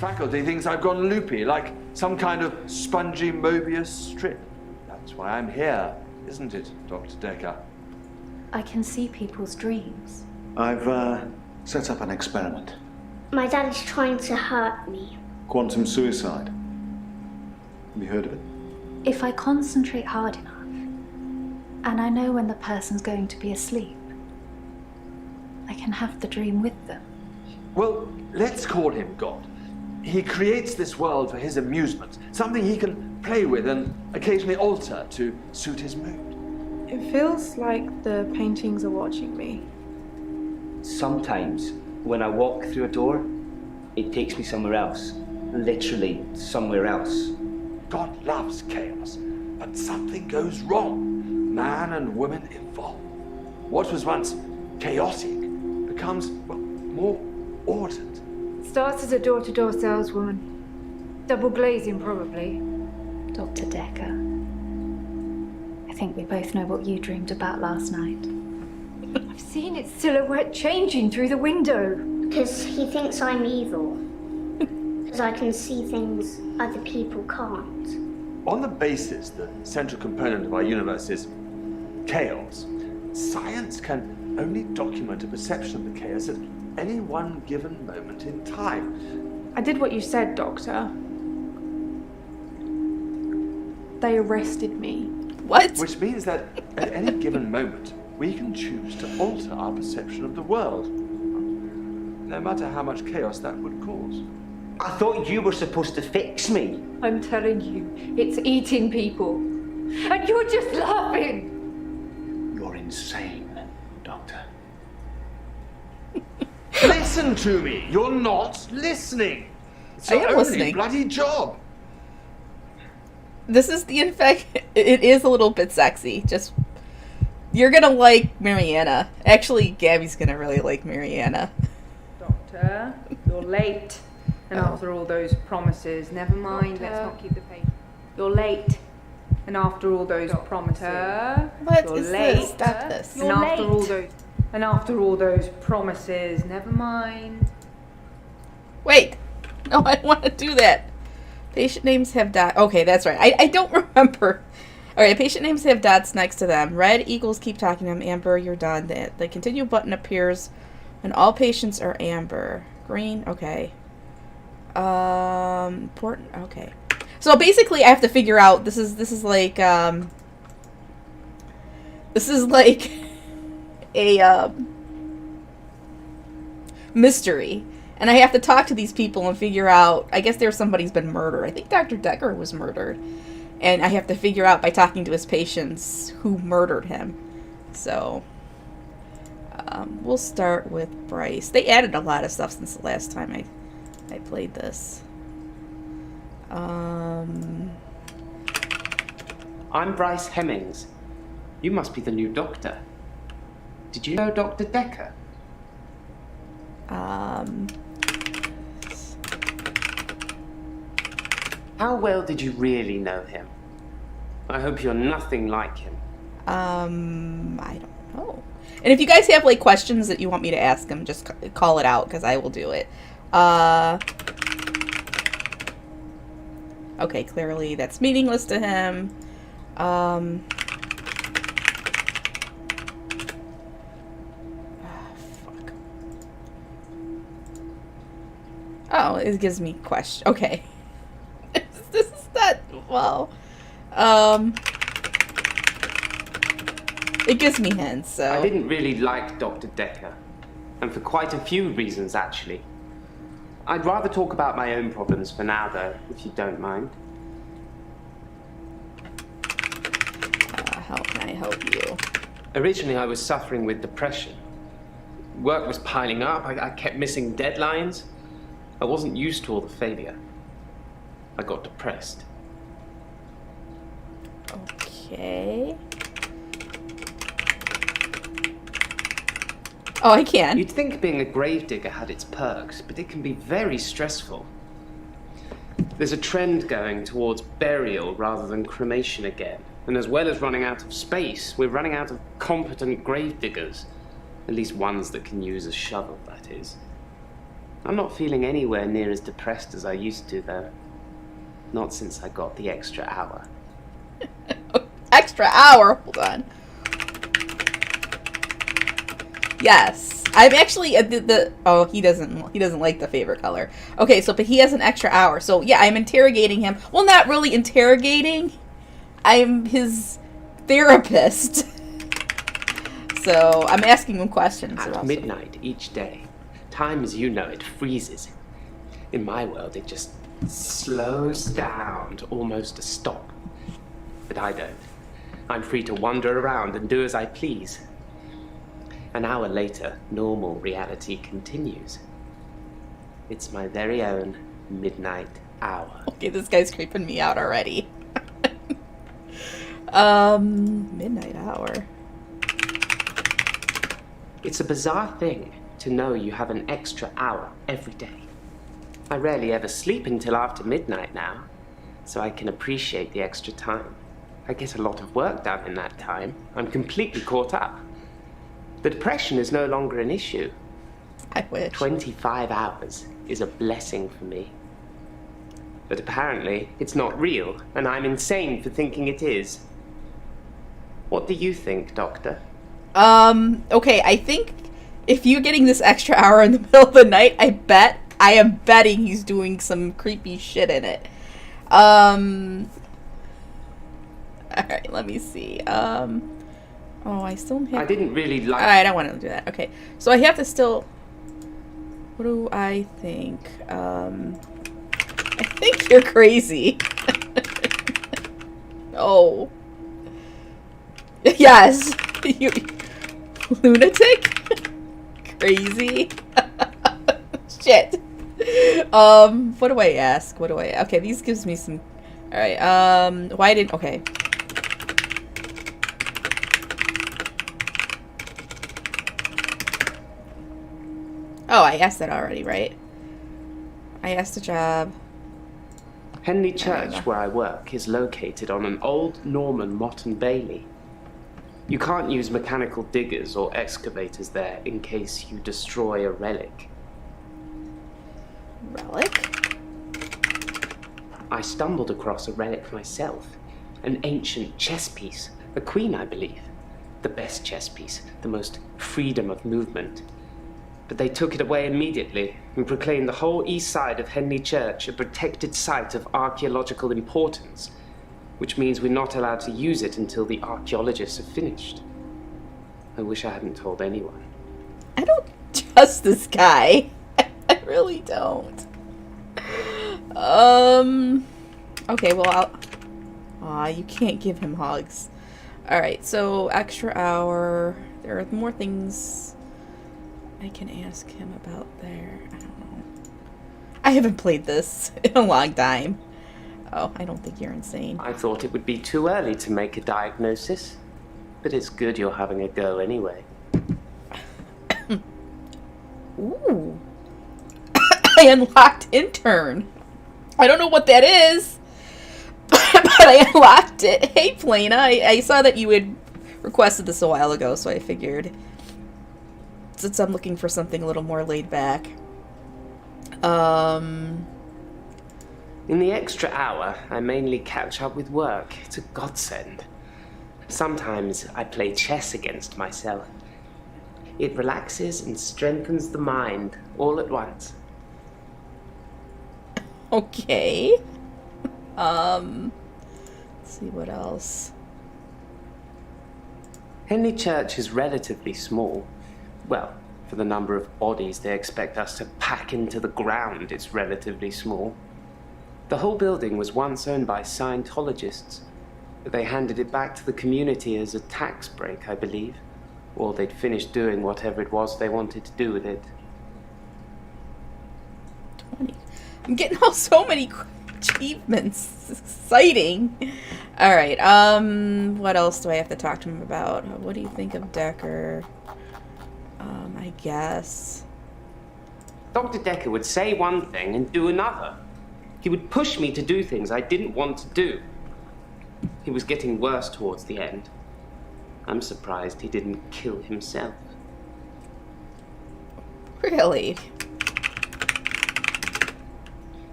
faculty thinks I've gone loopy, like some kind of spongy Mobius strip. That's why I'm here, isn't it, Dr. Dekker? I can see people's dreams. I've set up an experiment. My dad is trying to hurt me. Quantum suicide. Have you heard of it? If I concentrate hard enough, and I know when the person's going to be asleep, I can have the dream with them. Well, let's call him God. He creates this world for his amusement, something he can play with and occasionally alter to suit his mood. It feels like the paintings are watching me. Sometimes, when I walk through a door, it takes me somewhere else. Literally somewhere else. God loves chaos, but something goes wrong. Man and woman evolve. What was once chaotic becomes, well, more ordered. Starts as a door-to-door saleswoman. Double glazing, probably. Dr. Dekker, I think we both know what you dreamed about last night. I've seen its silhouette changing through the window. Because he thinks I'm evil. Because I can see things other people can't. On the basis the central component of our universe is chaos, science can only document a perception of the chaos at any one given moment in time. I did what you said, Doctor. They arrested me. What? Which means that at any given moment, we can choose to alter our perception of the world, no matter how much chaos that would cause. I thought you were supposed to fix me. I'm telling you, it's eating people. And you're just laughing. You're insane, Doctor. Listen to me. You're not listening. It's I your am only listening. bloody job. This is the It is a little bit sexy. Just, you're gonna like Mariana. Actually, Gabby's gonna really like Mariana. Doctor, you're late. And after all those promises, never mind, let's not keep the pace. You're late. And after all those promises, What you're is late. this? Stop this. And after all those promises, never mind. Wait. No, I don't want to do that. Patient names have dots. Okay, that's right. I don't remember. Alright, patient names have dots next to them. Red equals keep talking to them. Amber, you're done. The continue button appears when all patients are amber. Green, okay. Important, okay. So basically I have to figure out, this is like a, mystery. And I have to talk to these people and figure out, I guess there's somebody's been murdered. I think Dr. Dekker was murdered. And I have to figure out by talking to his patients who murdered him. So, we'll start with Bryce. They added a lot of stuff since the last time I played this. I'm Bryce Hemmings. You must be the new doctor. Did you know Dr. Dekker? How well did you really know him? I hope you're nothing like him. I don't know. And if you guys have like questions that you want me to ask him, just call it out because I will do it. Okay, clearly that's meaningless to him. Fuck. Oh, it gives me question. Okay. This is not, well, it gives me hints, so. I didn't really like Dr. Dekker, and for quite a few reasons, actually. I'd rather talk about my own problems for now, though, if you don't mind. How can I help you? Originally, I was suffering with depression. Work was piling up. I kept missing deadlines. I wasn't used to all the failure. I got depressed. Okay. Oh, I can. You'd think being a gravedigger had its perks, but it can be very stressful. There's a trend going towards burial rather than cremation again. And as well as running out of space, we're running out of competent gravediggers. At least ones that can use a shovel, that is. I'm not feeling anywhere near as depressed as I used to, though. Not since I got the extra hour. Extra hour? Hold on. Yes. I'm actually oh, he doesn't like the favorite color. Okay, so but he has an extra hour. So yeah, I'm interrogating him. Well, not really interrogating. I'm his therapist. So I'm asking him questions. At midnight each day, time as you know it freezes. In my world, it just slows down to almost a stop. But I don't. I'm free to wander around and do as I please. An hour later, normal reality continues. It's my very own midnight hour. Okay, this guy's creeping me out already. Midnight hour. It's a bizarre thing to know you have an extra hour every day. I rarely ever sleep until after midnight now, so I can appreciate the extra time. I get a lot of work done in that time. I'm completely caught up. The depression is no longer an issue. I wish. 25 hours is a blessing for me. But apparently, it's not real, and I'm insane for thinking it is. What do you think, Doctor? Okay, I think if you're getting this extra hour in the middle of the night, I am betting he's doing some creepy shit in it. Alright, let me see. Oh, I still have... I didn't really like... I don't want to do that. Okay, so I have to still... What do I think? I think you're crazy. Oh. Yes. You... Lunatic? Crazy? Shit. What do I ask? Okay, these gives me some... Alright, okay. Oh, I asked that already, right? I asked a job. Henley Church, where I work, is located on an old Norman motte and bailey. You can't use mechanical diggers or excavators there in case you destroy a relic. Relic? I stumbled across a relic myself. An ancient chess piece. A queen, I believe. The best chess piece. The most freedom of movement. But they took it away immediately and proclaimed the whole east side of Henley Church a protected site of archaeological importance, which means we're not allowed to use it until the archaeologists have finished. I wish I hadn't told anyone. I don't trust this guy. I really don't. Okay, well, aw, you can't give him hugs. Alright, so extra hour. There are more things I can ask him about there. I don't know. I haven't played this in a long time. Oh, I don't think you're insane. I thought it would be too early to make a diagnosis, but it's good you're having a go anyway. Ooh. I unlocked intern. I don't know what that is, but I unlocked it. Hey, Plana, I saw that you had requested this a while ago, so I figured, since I'm looking for something a little more laid back. In the extra hour, I mainly catch up with work. It's a godsend. Sometimes I play chess against myself. It relaxes and strengthens the mind all at once. Okay. Let's see what else. Henley Church is relatively small. Well, for the number of bodies they expect us to pack into the ground, it's relatively small. The whole building was once owned by Scientologists, but they handed it back to the community as a tax break, I believe. Or they'd finished doing whatever it was they wanted to do with it. 20. I'm getting so many achievements. It's exciting. Alright, what else do I have to talk to him about? What do you think of Dekker? I guess. Dr. Dekker would say one thing and do another. He would push me to do things I didn't want to do. He was getting worse towards the end. I'm surprised he didn't kill himself. Really?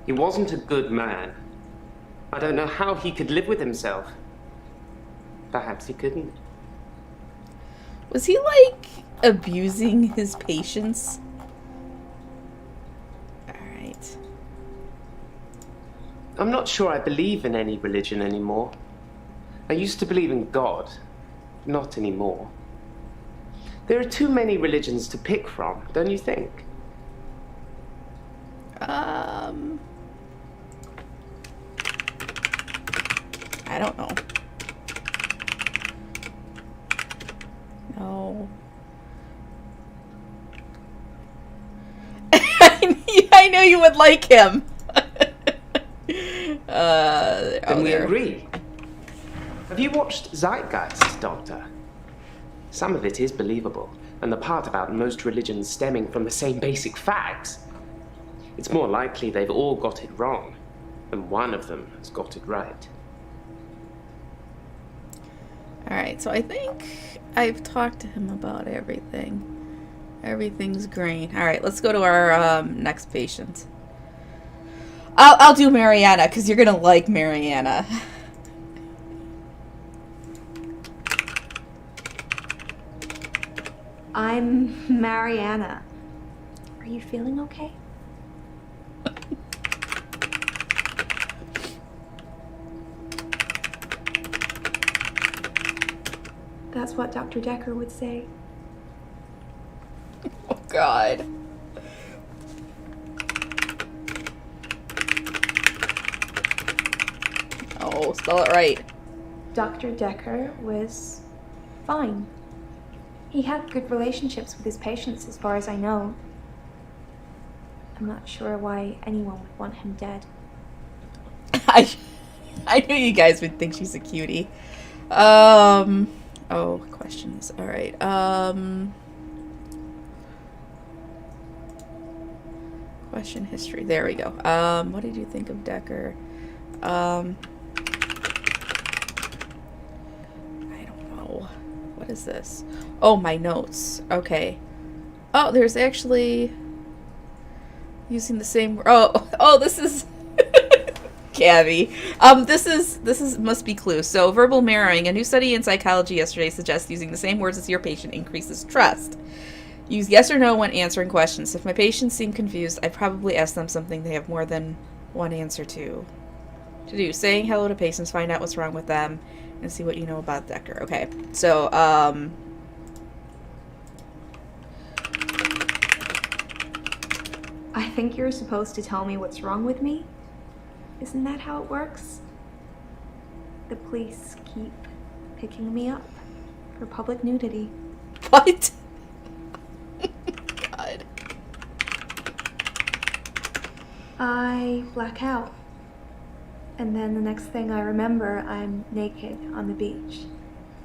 He wasn't a good man. I don't know how he could live with himself. Perhaps he couldn't. Was he, like, abusing his patients? Alright. I'm not sure I believe in any religion anymore. I used to believe in God. Not anymore. There are too many religions to pick from, don't you think? I don't know. No. I knew you would like him. Then we agree. Have you watched Zeitgeist, Doctor? Some of it is believable, and the part about most religions stemming from the same basic facts. It's more likely they've all got it wrong, and one of them has got it right. Alright, so I think I've talked to him about everything. Everything's green. Alright, let's go to our next patient. I'll do Mariana, because you're gonna like Mariana. I'm Mariana. Are you feeling okay? That's what Dr. Dekker would say. Oh, God. Oh, spell it right. Dr. Dekker was fine. He had good relationships with his patients, as far as I know. I'm not sure why anyone would want him dead. I knew you guys would think she's a cutie. Oh, questions. All right. Question history. There we go. What did you think of Dekker? I don't know. What is this? Oh, my notes. Okay. Oh, there's actually using the same. Oh, this is. Gabby. This is must be clue. So verbal mirroring. A new study in psychology yesterday suggests using the same words as your patient increases trust. Use yes or no when answering questions. If my patients seem confused, I probably ask them something they have more than one answer to. To do. Saying hello to patients, find out what's wrong with them, and see what you know about Dekker. Okay. So, I think you're supposed to tell me what's wrong with me? Isn't that how it works? The police keep picking me up for public nudity. what? God. I black out. And then the next thing I remember, I'm naked on the beach.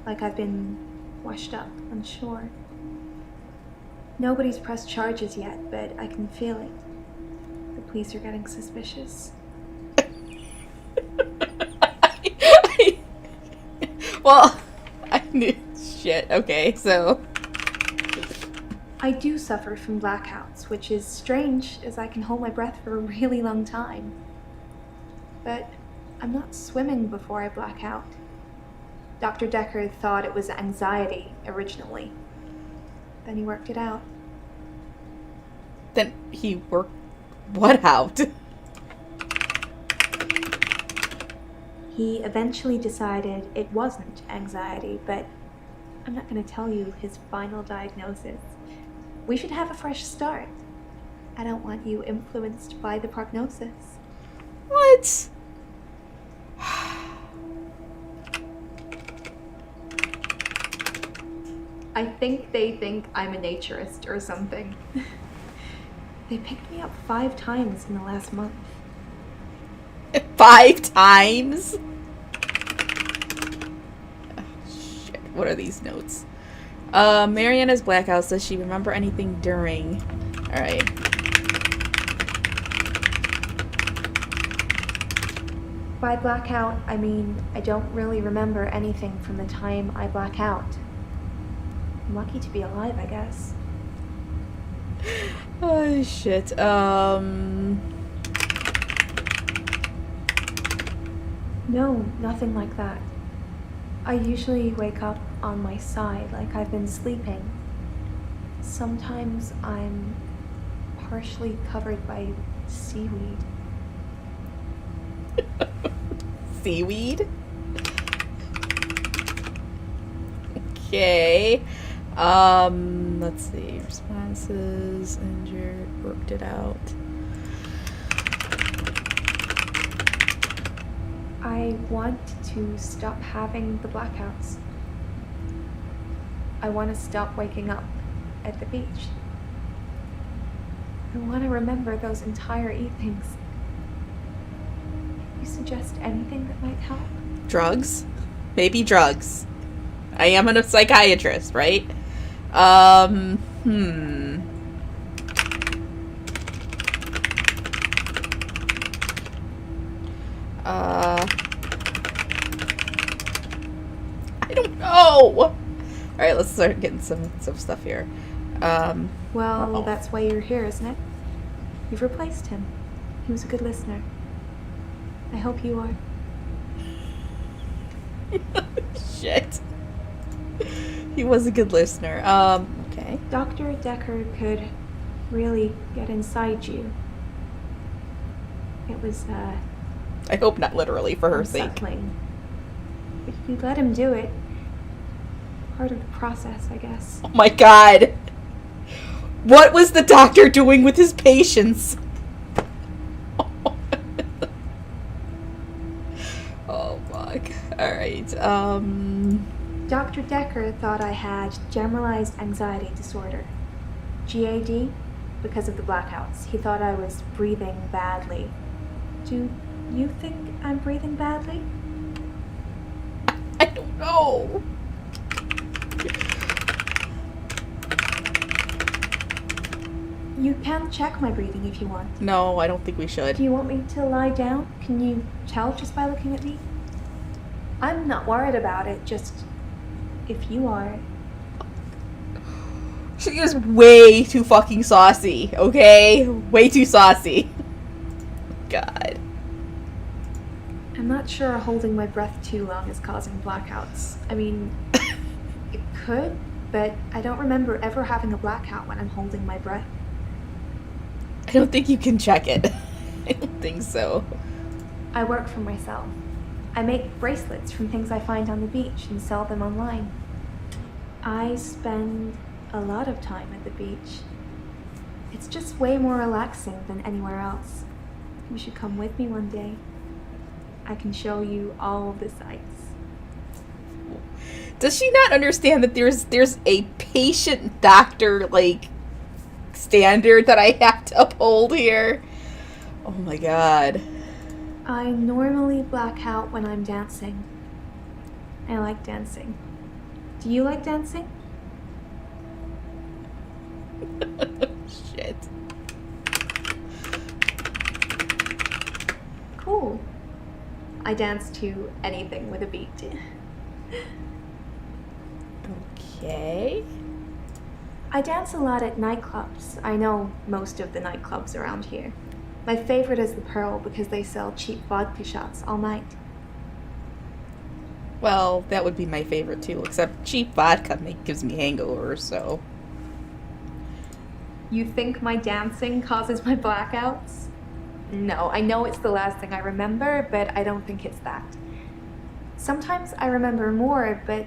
Like I've been washed up on shore. Nobody's pressed charges yet, but I can feel it. The police are getting suspicious. Well, I knew. Shit. Okay, so. I do suffer from blackouts, which is strange as I can hold my breath for a really long time. But I'm not swimming before I black out. Dr. Dekker thought it was anxiety originally. Then he worked it out. Then he worked what out? He eventually decided it wasn't anxiety, but I'm not going to tell you his final diagnosis. We should have a fresh start. I don't want you influenced by the prognosis. What? I think they think I'm a naturist or something. They picked me up 5 times in the last month. 5 times? Oh, shit. What are these notes? Mariana's blackouts. Does she remember anything during? Alright. By blackout, I mean I don't really remember anything from the time I black out. I'm lucky to be alive, I guess. Oh, shit. No, nothing like that. I usually wake up on my side like I've been sleeping. Sometimes I'm partially covered by seaweed. Seaweed? Okay. Let's see. Responses, injured, worked it out. I want to stop having the blackouts. I want to stop waking up at the beach. I want to remember those entire evenings. Can you suggest anything that might help? Drugs? Maybe drugs. I am a psychiatrist, right? I don't know. Alright, let's start getting some stuff here. Well, that's why you're here, isn't it? You've replaced him. He was a good listener. I hope you are. Shit. He was a good listener. Okay. Dr. Dekker could really get inside you. It was, I hope not literally for her sake. unsettling. But if you let him do it, part of the process, I guess. Oh my god. What was the doctor doing with his patients? Oh fuck. Alright, Dr. Dekker thought I had generalized anxiety disorder. GAD, because of the blackouts. He thought I was breathing badly. Do you think I'm breathing badly? I don't know. You can check my breathing if you want. No, I don't think we should. Do you want me to lie down? Can you tell just by looking at me? I'm not worried about it, just if you are. She is way too fucking saucy, okay? Way too saucy. God. I'm not sure holding my breath too long is causing blackouts. I mean, it could, but I don't remember ever having a blackout when I'm holding my breath. I don't think you can check it. I don't think so. I work for myself. I make bracelets from things I find on the beach and sell them online. I spend a lot of time at the beach. It's just way more relaxing than anywhere else. You should come with me one day. I can show you all of the sights. Does she not understand that there's a patient doctor like standard that I have to uphold here? Oh my god. I normally black out when I'm dancing. I like dancing. Do you like dancing? Shit. Cool. I dance to anything with a beat. Okay. I dance a lot at nightclubs. I know most of the nightclubs around here. My favorite is the Pearl because they sell cheap vodka shots all night. Well, that would be my favorite too, except cheap vodka gives me hangovers, so. You think my dancing causes my blackouts? No, I know it's the last thing I remember, but I don't think it's that. Sometimes I remember more, but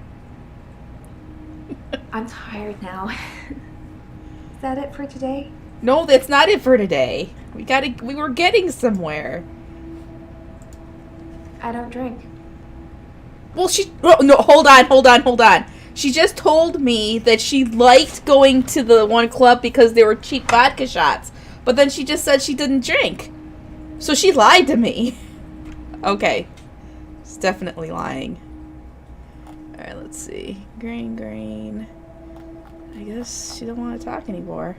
I'm tired now. Is that it for today? No, that's not it for today. We were getting somewhere. I don't drink. Well, no, hold on. She just told me that she liked going to the one club because there were cheap vodka shots. But then she just said she didn't drink. So she lied to me. Okay. She's definitely lying. Alright, let's see. Green. I guess she don't want to talk anymore.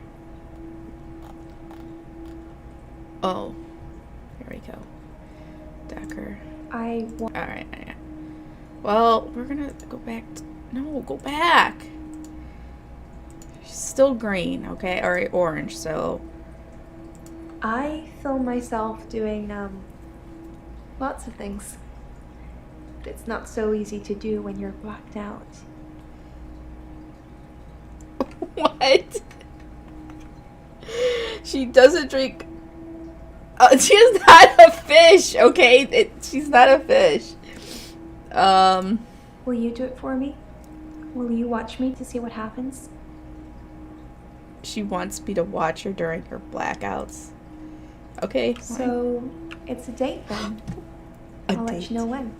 Oh. Here we go. Dekker. Alright. Well, we're gonna go back no, go back. She's still green, okay? Or orange, so. I film myself doing, lots of things. but it's not so easy to do when you're blacked out. What? She doesn't drink. She's not a fish, okay? She's not a fish. Will you do it for me? Will you watch me to see what happens? She wants me to watch her during her blackouts. Okay. So, it's a date then. I'll let you know when.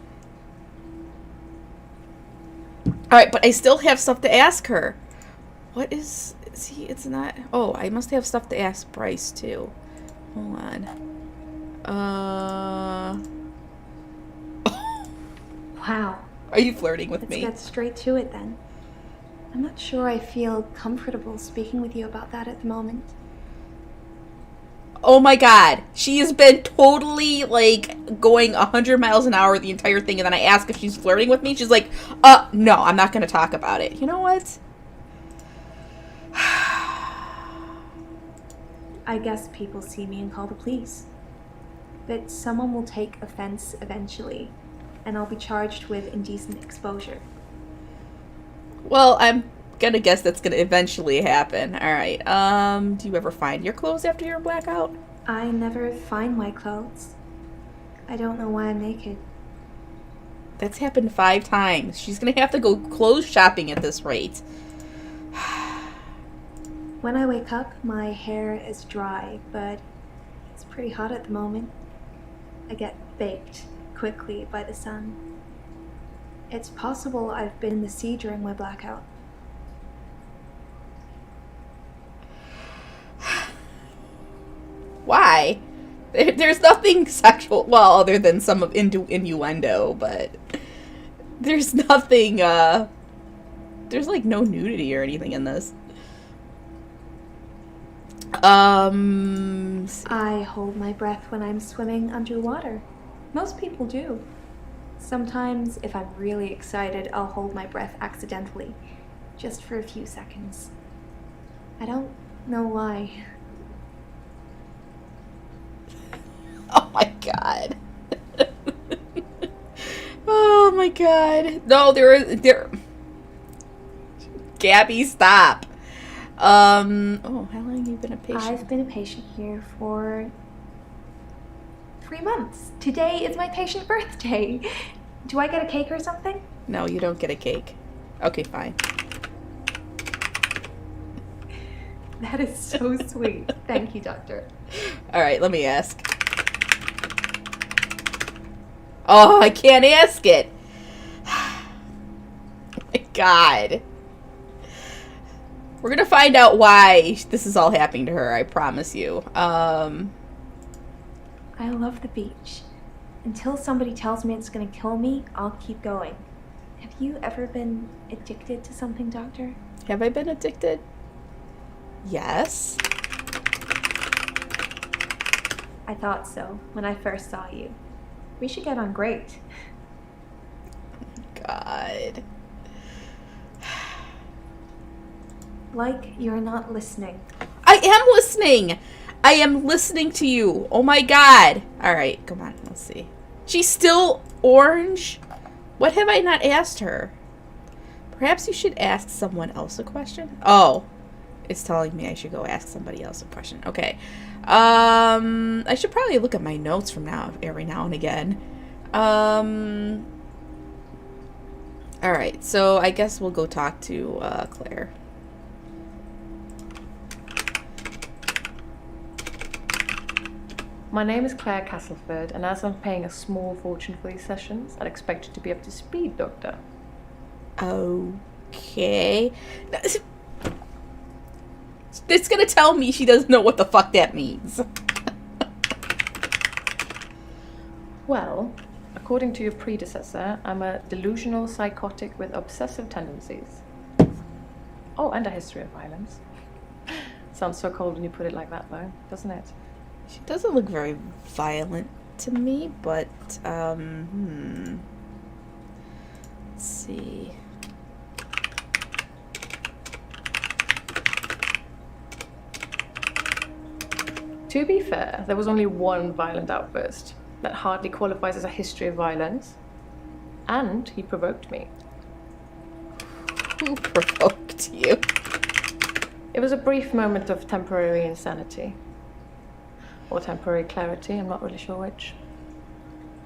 Alright, but I still have stuff to ask her. What is... See, it's not... Oh, I must have stuff to ask Bryce, too. Hold on. Wow. Are you flirting with me? Let's get straight to it then. I'm not sure I feel comfortable speaking with you about that at the moment. Oh my god. She has been totally, like, going 100 miles an hour the entire thing, and then I ask if she's flirting with me. She's like, no, I'm not gonna talk about it. You know what? I guess people see me and call the police. But someone will take offense eventually, and I'll be charged with indecent exposure. Well, I'm gonna guess that's gonna eventually happen. Alright, do you ever find your clothes after your blackout? I never find my clothes. I don't know why I'm naked. That's happened 5 times. She's gonna have to go clothes shopping at this rate. When I wake up, my hair is dry, but it's pretty hot at the moment. I get baked quickly by the sun. It's possible I've been in the sea during my blackout. Why? There's nothing sexual, well, other than some of innuendo, but there's nothing, there's like no nudity or anything in this. I hold my breath when I'm swimming underwater. Most people do. Sometimes, if I'm really excited, I'll hold my breath accidentally, just for a few seconds. I don't know why. Oh my god. Oh my god. No, there. Gabby, stop. Oh, how long have you been a patient? I've been a patient here for 3 months. Today is my patient birthday. Do I get a cake or something? No, you don't get a cake. Okay, fine. That is so sweet. Thank you, doctor. Alright, let me ask. Oh, I can't ask it. Oh my god. We're gonna find out why this is all happening to her, I promise you. I love the beach. Until somebody tells me it's gonna kill me, I'll keep going. Have you ever been addicted to something, doctor? Have I been addicted? Yes. I thought so when I first saw you. We should get on great. God. Like you're not listening. I am listening! I am listening to you. Oh my god. Alright, come on. Let's see. She's still orange? What have I not asked her? Perhaps you should ask someone else a question? Oh. It's telling me I should go ask somebody else a question. Okay. I should probably look at my notes from every now and again. Alright, so I guess we'll go talk to Claire. My name is Claire Castleford, and as I'm paying a small fortune for these sessions, I'd expect you to be up to speed, Doctor. Okay. It's gonna tell me she doesn't know what the fuck that means. Well, according to your predecessor, I'm a delusional psychotic with obsessive tendencies. Oh, and a history of violence. Sounds so cold when you put it like that, though, doesn't it? She doesn't look very violent to me, but, let's see. To be fair, there was only one violent outburst. That hardly qualifies as a history of violence. And he provoked me. Who provoked you? It was a brief moment of temporary insanity. Or temporary clarity, I'm not really sure which.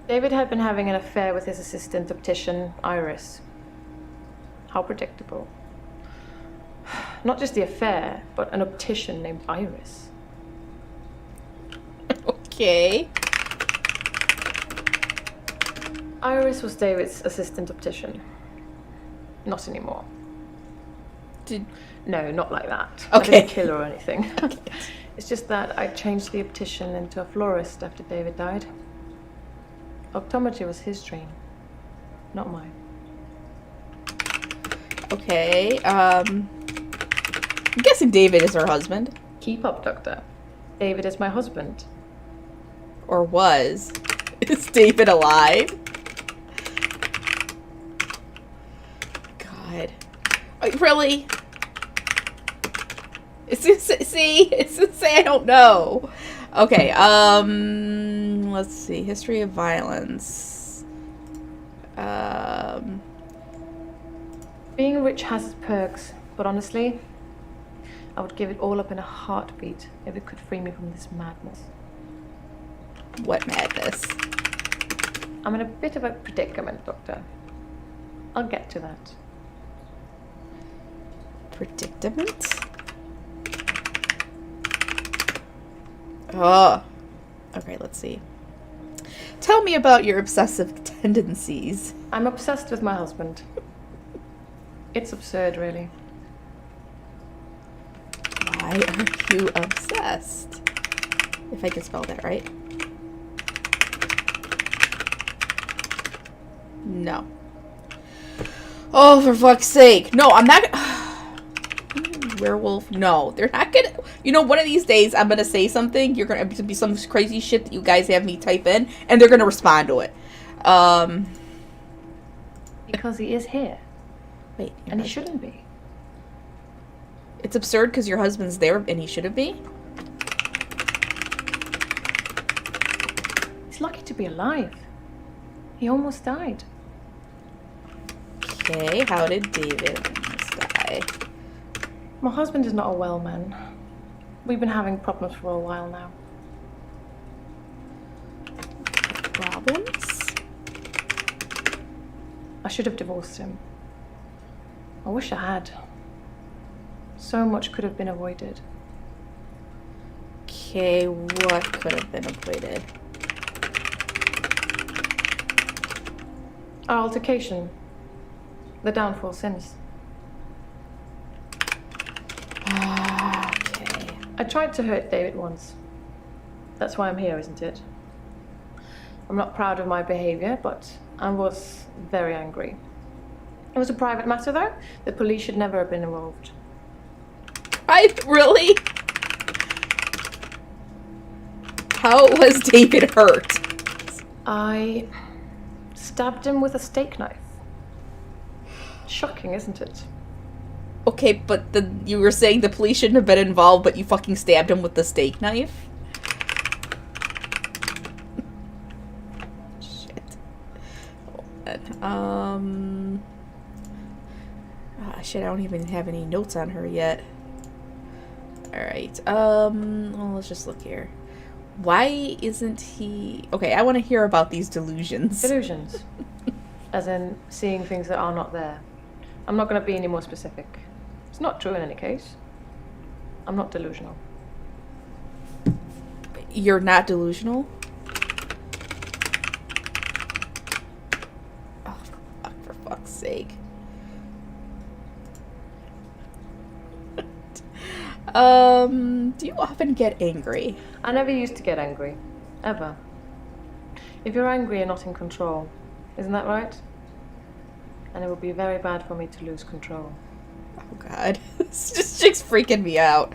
David had been having an affair with his assistant optician, Iris. How predictable. Not just the affair, but an optician named Iris. Okay. Iris was David's assistant optician. Not anymore. No, not like that. Okay. I didn't kill her or anything. Okay. It's just that I changed the optician into a florist after David died. Optometry was his dream, not mine. Okay, I'm guessing David is her husband. Keep up, Doctor. David is my husband. Or was. Is David alive? God. Really? It's gonna say I don't know. Okay, let's see. History of violence. Being rich has its perks, but honestly, I would give it all up in a heartbeat if it could free me from this madness. What madness? I'm in a bit of a predicament, Doctor. I'll get to that. Predicament? Oh. Okay, let's see. Tell me about your obsessive tendencies. I'm obsessed with my husband. It's absurd, really. Why are you obsessed? If I can spell that right. No. Oh, for fuck's sake. No, I'm not gonna... Werewolf? No, they're not gonna... You know, one of these days, I'm gonna say something. You're gonna be some crazy shit that you guys have me type in, and they're gonna respond to it. Because he is here. Wait. And he shouldn't be. It's absurd because your husband's there and he shouldn't be? He's lucky to be alive. He almost died. Okay, how did David almost die? My husband is not a well man. We've been having problems for a while now. Problems? I should have divorced him. I wish I had. So much could have been avoided. Okay, what could have been avoided? Our altercation. The downfall since. Okay. I tried to hurt David once. That's why I'm here, isn't it? I'm not proud of my behavior, but I was very angry. It was a private matter, though. The police should never have been involved. Really? How was David hurt? I stabbed him with a steak knife. Shocking, isn't it? Okay, but you were saying the police shouldn't have been involved, but you fucking stabbed him with the steak knife? Shit. Oh, shit, I don't even have any notes on her yet. Alright, well, let's just look here. Why isn't he... Okay, I want to hear about these delusions. Delusions. As in, seeing things that are not there. I'm not going to be any more specific. It's not true in any case. I'm not delusional. You're not delusional? Oh, for fuck's sake. Do you often get angry? I never used to get angry. Ever. If you're angry, you're not in control. Isn't that right? And it would be very bad for me to lose control. Oh god. This chick's freaking me out.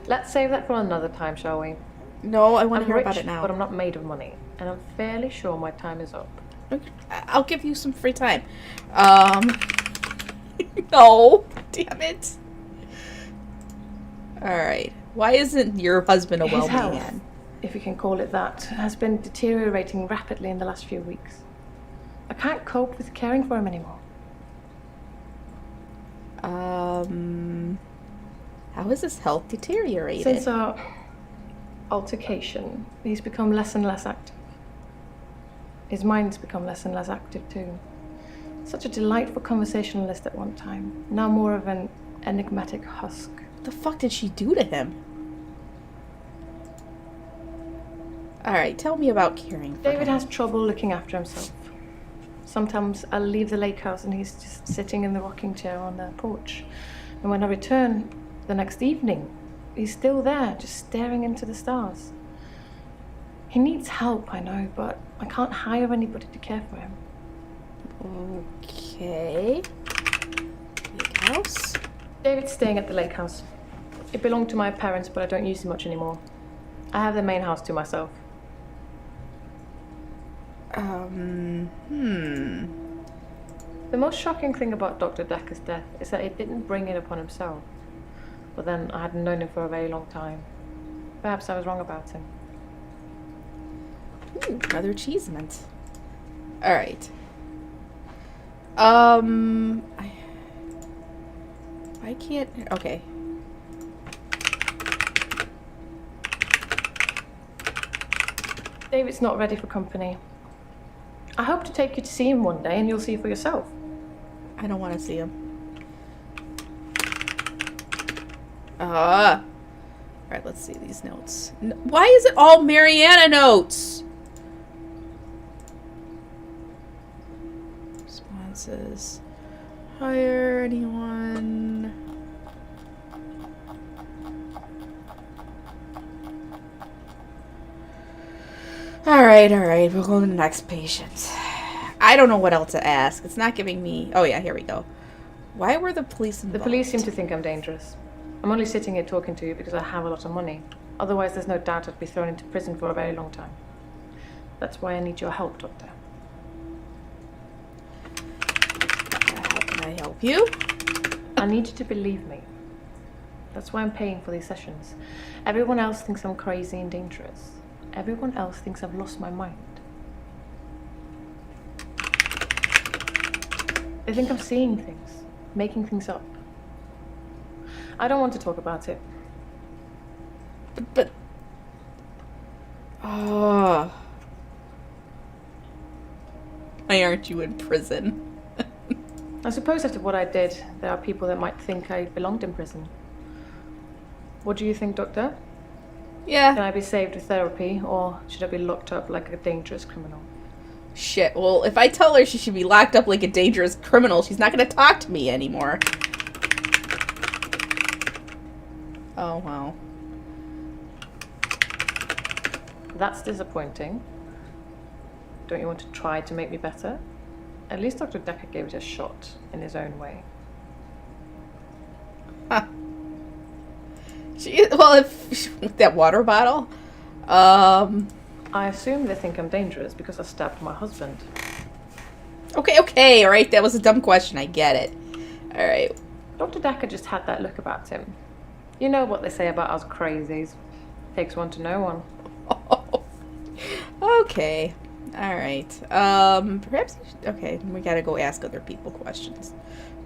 Let's save that for another time, shall we? No, I want to I'm hear rich, about it now. but I'm not made of money. And I'm fairly sure my time is up. Okay, I'll give you some free time. No. Damn it. Alright. Why isn't your husband a His well health. man? if you can call it that, has been deteriorating rapidly in the last few weeks. I can't cope with caring for him anymore. How has his health deteriorated? Since our altercation, he's become less and less active. His mind's become less and less active too. Such a delightful conversationalist at one time, now more of an enigmatic husk. What the fuck did she do to him? Alright, tell me about caring for David him. has trouble looking after himself. Sometimes I'll leave the lake house and he's just sitting in the rocking chair on the porch. And when I return the next evening, he's still there, just staring into the stars. He needs help, I know, but I can't hire anybody to care for him. Okay. Big house. David's staying at the lake house. It belonged to my parents, but I don't use it much anymore. I have the main house to myself. The most shocking thing about Dr. Dekker's death is that he didn't bring it upon himself. But then I hadn't known him for a very long time. Perhaps I was wrong about him. Ooh, another achievement. Alright. I can't... Okay. David's not ready for company. I hope to take you to see him one day and you'll see for yourself. I don't want to see him. Alright, let's see these notes. Why is it all Mariana notes? Responses. Hire anyone. Alright, we'll go to the next patient. I don't know what else to ask. It's not giving me... Oh yeah, here we go. Why were the police involved? The police seem to think I'm dangerous. I'm only sitting here talking to you because I have a lot of money. Otherwise, there's no doubt I'd be thrown into prison for a very long time. That's why I need your help, Doctor. How can I help you? I need you to believe me. That's why I'm paying for these sessions. Everyone else thinks I'm crazy and dangerous. Everyone else thinks I've lost my mind. They think I'm seeing things, making things up. I don't want to talk about it. But... Oh. Why aren't you in prison? I suppose after what I did, there are people that might think I belonged in prison. What do you think, Doctor? Yeah. Can I be saved with therapy, or should I be locked up like a dangerous criminal? Shit, well, if I tell her she should be locked up like a dangerous criminal, she's not going to talk to me anymore. Oh, wow. That's disappointing. Don't you want to try to make me better? At least Dr. Dekker gave it a shot in his own way. Huh. Well, if with that water bottle, I assume they think I'm dangerous because I stabbed my husband. Okay, alright, that was a dumb question, I get it. Alright. Dr. Dekker just had that look about him. You know what they say about us crazies. Takes one to know one. Okay. Alright. Perhaps you should, okay, we gotta go ask other people questions.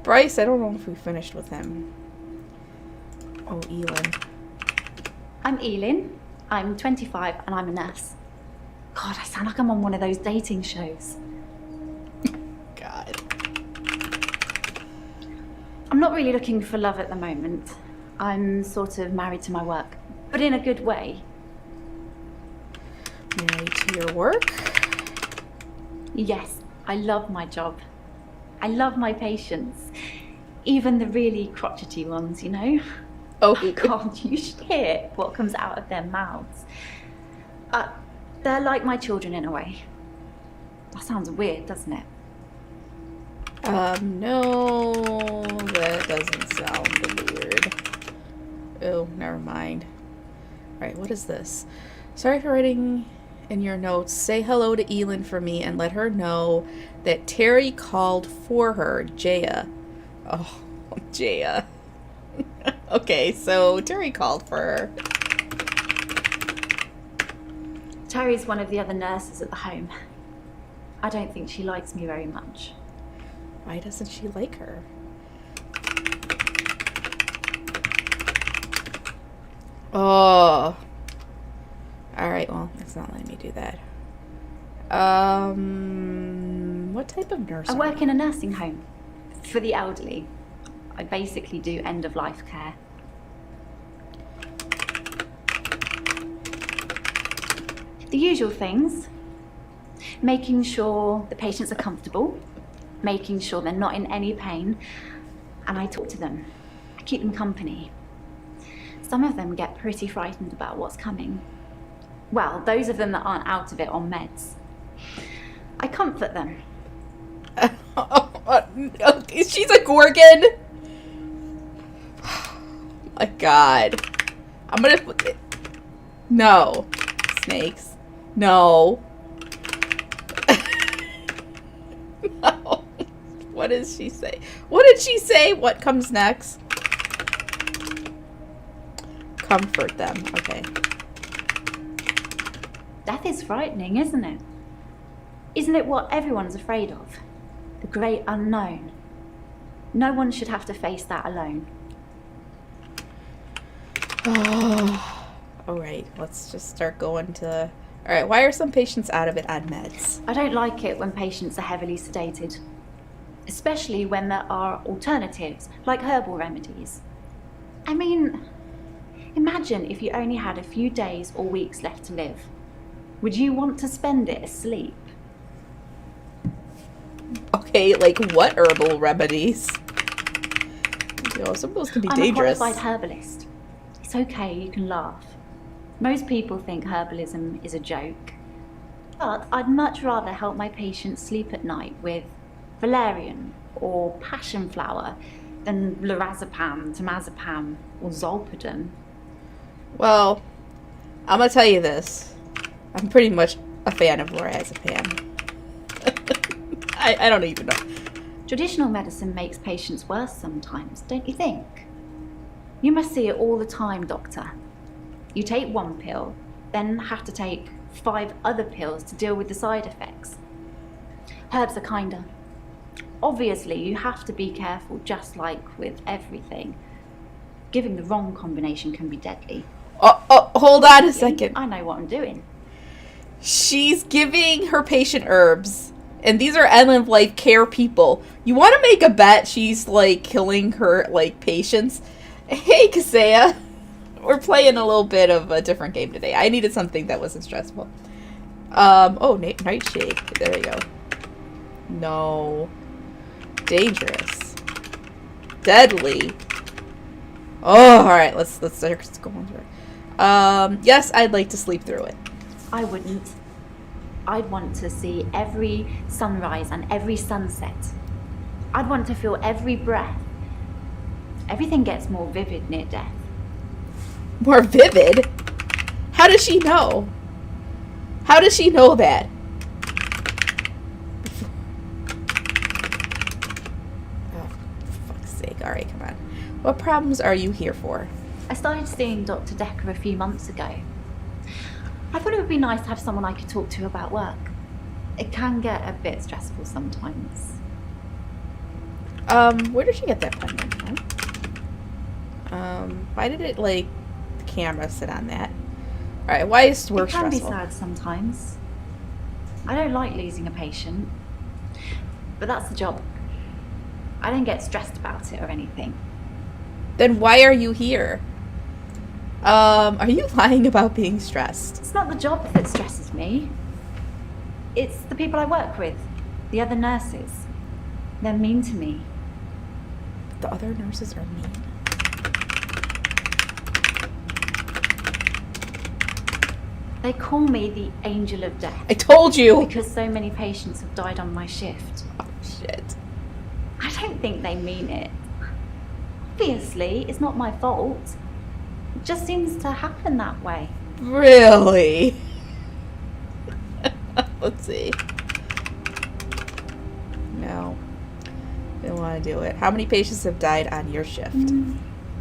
Bryce, I don't know if we finished with him. Oh, Elin. I'm Elin. I'm 25 and I'm a nurse. God, I sound like I'm on one of those dating shows. God. I'm not really looking for love at the moment. I'm sort of married to my work, but in a good way. Married to your work? Yes, I love my job. I love my patients. Even the really crotchety ones, you know? Oh, God, you should hear what comes out of their mouths. They're like my children in a way. That sounds weird, doesn't it? No, that doesn't sound weird. Oh, never mind. Alright, what is this? Sorry for writing in your notes. Say hello to Elin for me and let her know that Terry called for her, Jaya. Oh, Jaya. Okay, so Terry called for her. Terry's one of the other nurses at the home. I don't think she likes me very much. Why doesn't she like her? Oh. Alright, well, it's not letting me do that. What type of nurse? I work in a nursing home for the elderly. I basically do end-of-life care. The usual things. Making sure the patients are comfortable, making sure they're not in any pain, and I talk to them. I keep them company. Some of them get pretty frightened about what's coming. Well, those of them that aren't out of it on meds. I comfort them. She's a Gorgon? Oh my god. I'm gonna put it. No. Snakes. No. No. What does she say? What did she say? What comes next? Comfort them. Okay. Death is frightening, isn't it? Isn't it what everyone's afraid of? The great unknown. No one should have to face that alone. Alright, let's just start going to... Alright, why are some patients out of it on meds? I don't like it when patients are heavily sedated. Especially when there are alternatives, like herbal remedies. I mean, imagine if you only had a few days or weeks left to live. Would you want to spend it asleep? Okay, like what herbal remedies? You know, some of those can be dangerous. I'm a qualified herbalist. It's okay, you can laugh. Most people think herbalism is a joke. But I'd much rather help my patients sleep at night with valerian or passion flower than lorazepam, temazepam, or zolpidem. Well, I'm gonna tell you this. I'm pretty much a fan of lorazepam. I don't even know. Traditional medicine makes patients worse sometimes, don't you think? You must see it all the time, doctor. You take one pill, then have to take 5 other pills to deal with the side effects. Herbs are kinder. Obviously, you have to be careful, just like with everything. Giving the wrong combination can be deadly. Oh, hold on a second. I know what I'm doing. She's giving her patient herbs. And these are end-of-life care people. You want to make a bet she's, like, killing her, like, patients? Hey, Kasea. We're playing a little bit of a different game today. I needed something that wasn't stressful. Oh, Nightshade. There we go. No. Dangerous. Deadly. Oh, alright. Let's go on through it. Yes, I'd like to sleep through it. I wouldn't. I'd want to see every sunrise and every sunset. I'd want to feel every breath. Everything gets more vivid near death. More vivid? How does she know? How does she know that? Oh, for fuck's sake. Alright, come on. What problems are you here for? I started seeing Dr. Dekker a few months ago. I thought it would be nice to have someone I could talk to about work. It can get a bit stressful sometimes. Where did she get that pendant from? Why did it, like, the camera sit on that? Alright, why is work stressful? It can be sad sometimes. I don't like losing a patient. But that's the job. I don't get stressed about it or anything. Then why are you here? Are you lying about being stressed? It's not the job that stresses me. It's the people I work with. The other nurses. They're mean to me. The other nurses are mean. They call me the angel of death. I told you! Because so many patients have died on my shift. Oh, shit. I don't think they mean it. Obviously, it's not my fault. It just seems to happen that way. Really? Let's see. No. Don't want to do it. How many patients have died on your shift?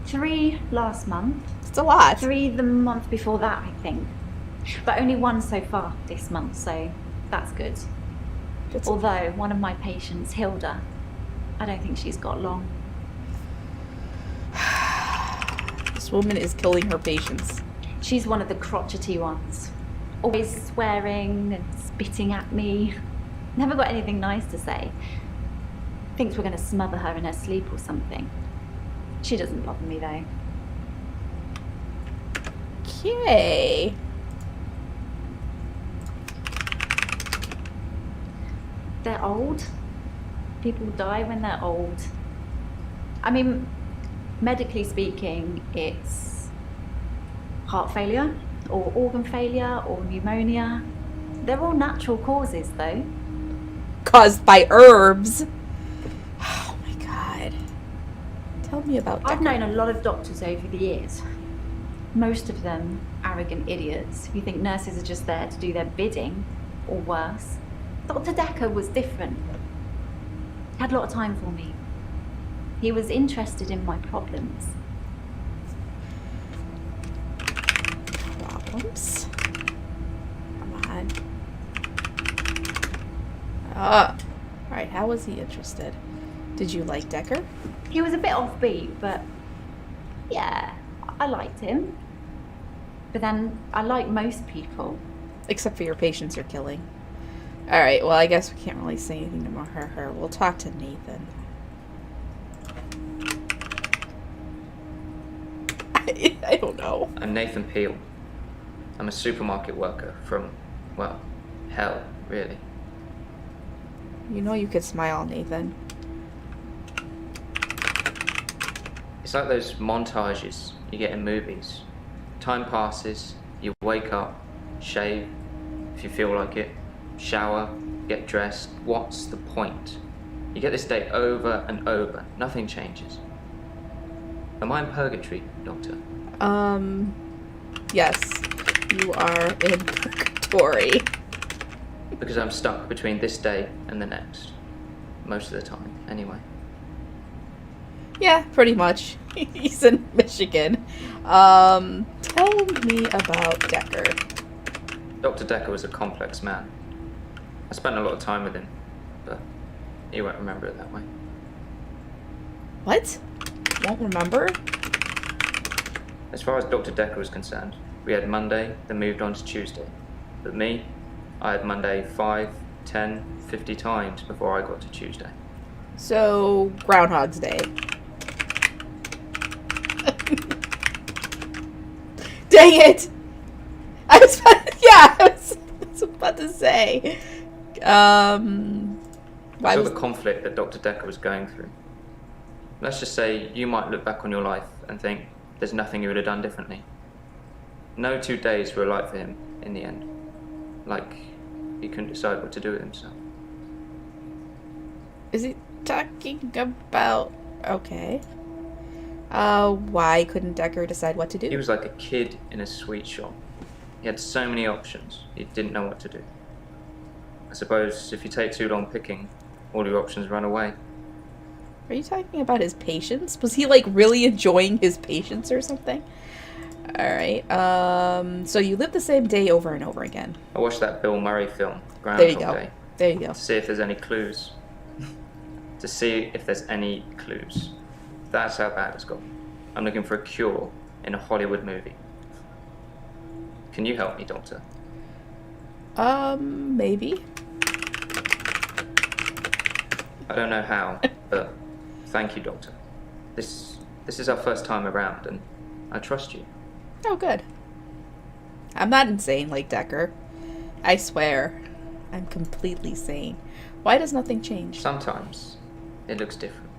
3 last month. It's a lot. 3 the month before that, I think. But only one so far this month, so that's good. Although one of my patients, Hilda, I don't think she's got long. This woman is killing her patients. She's one of the crotchety ones. Always swearing and spitting at me. Never got anything nice to say. Thinks we're going to smother her in her sleep or something. She doesn't bother me though. Okay. They're old. People die when they're old. I mean, medically speaking, it's heart failure or organ failure or pneumonia. They're all natural causes though. Caused by herbs. Oh my god. Tell me about I've Dekker. known a lot of doctors over the years. Most of them arrogant idiots who think nurses are just there to do their bidding, or worse. Dr. Dekker was different. He had a lot of time for me. He was interested in my problems. Problems? Come on. Alright, how was he interested? Did you like Dekker? He was a bit offbeat, but yeah, I liked him. But then I like most people. Except for your patients you're killing. Alright, well I guess we can't really say anything to more her. We'll talk to Nathan. I don't know. I'm Nathan Peel. I'm a supermarket worker from, well, hell, really. You know you could smile, Nathan. It's like those montages you get in movies. Time passes, you wake up, shave, if you feel like it, shower, get dressed. What's the point? You get this day over and over. Nothing changes. Am I in purgatory, Doctor? Yes. You are in purgatory. Because I'm stuck between this day and the next. Most of the time, anyway. Yeah, pretty much. He's in Michigan. Tell me about Dekker. Dr. Dekker was a complex man. I spent a lot of time with him, but he won't remember it that way. What? Won't remember? As far as Dr. Dekker was concerned, we had Monday, then moved on to Tuesday. But me, I had Monday 5, 10, 50 times before I got to Tuesday. So, Groundhog's Day. Dang it! I was about to say. I saw the conflict that Dr. Dekker was going through. Let's just say you might look back on your life and think there's nothing you would have done differently. No 2 days were alike for him in the end. Like, he couldn't decide what to do with himself. Is he talking about... Okay. Why couldn't Dekker decide what to do? He was like a kid in a sweet shop. He had so many options, he didn't know what to do. I suppose if you take too long picking, all your options run away. Are you talking about his patience? Was he, like, really enjoying his patience or something? Alright, so you live the same day over and over again. I watched that Bill Murray film, There you Groundhog go. Day, There you go. to see if there's any clues. To see if there's any clues. That's how bad it's got. I'm looking for a cure in a Hollywood movie. Can you help me, Doctor? Maybe. I don't know how, but thank you, Doctor. This is our first time around, and I trust you. Oh, good. I'm not insane like Dekker. I swear. I'm completely sane. Why does nothing change? Sometimes it looks different.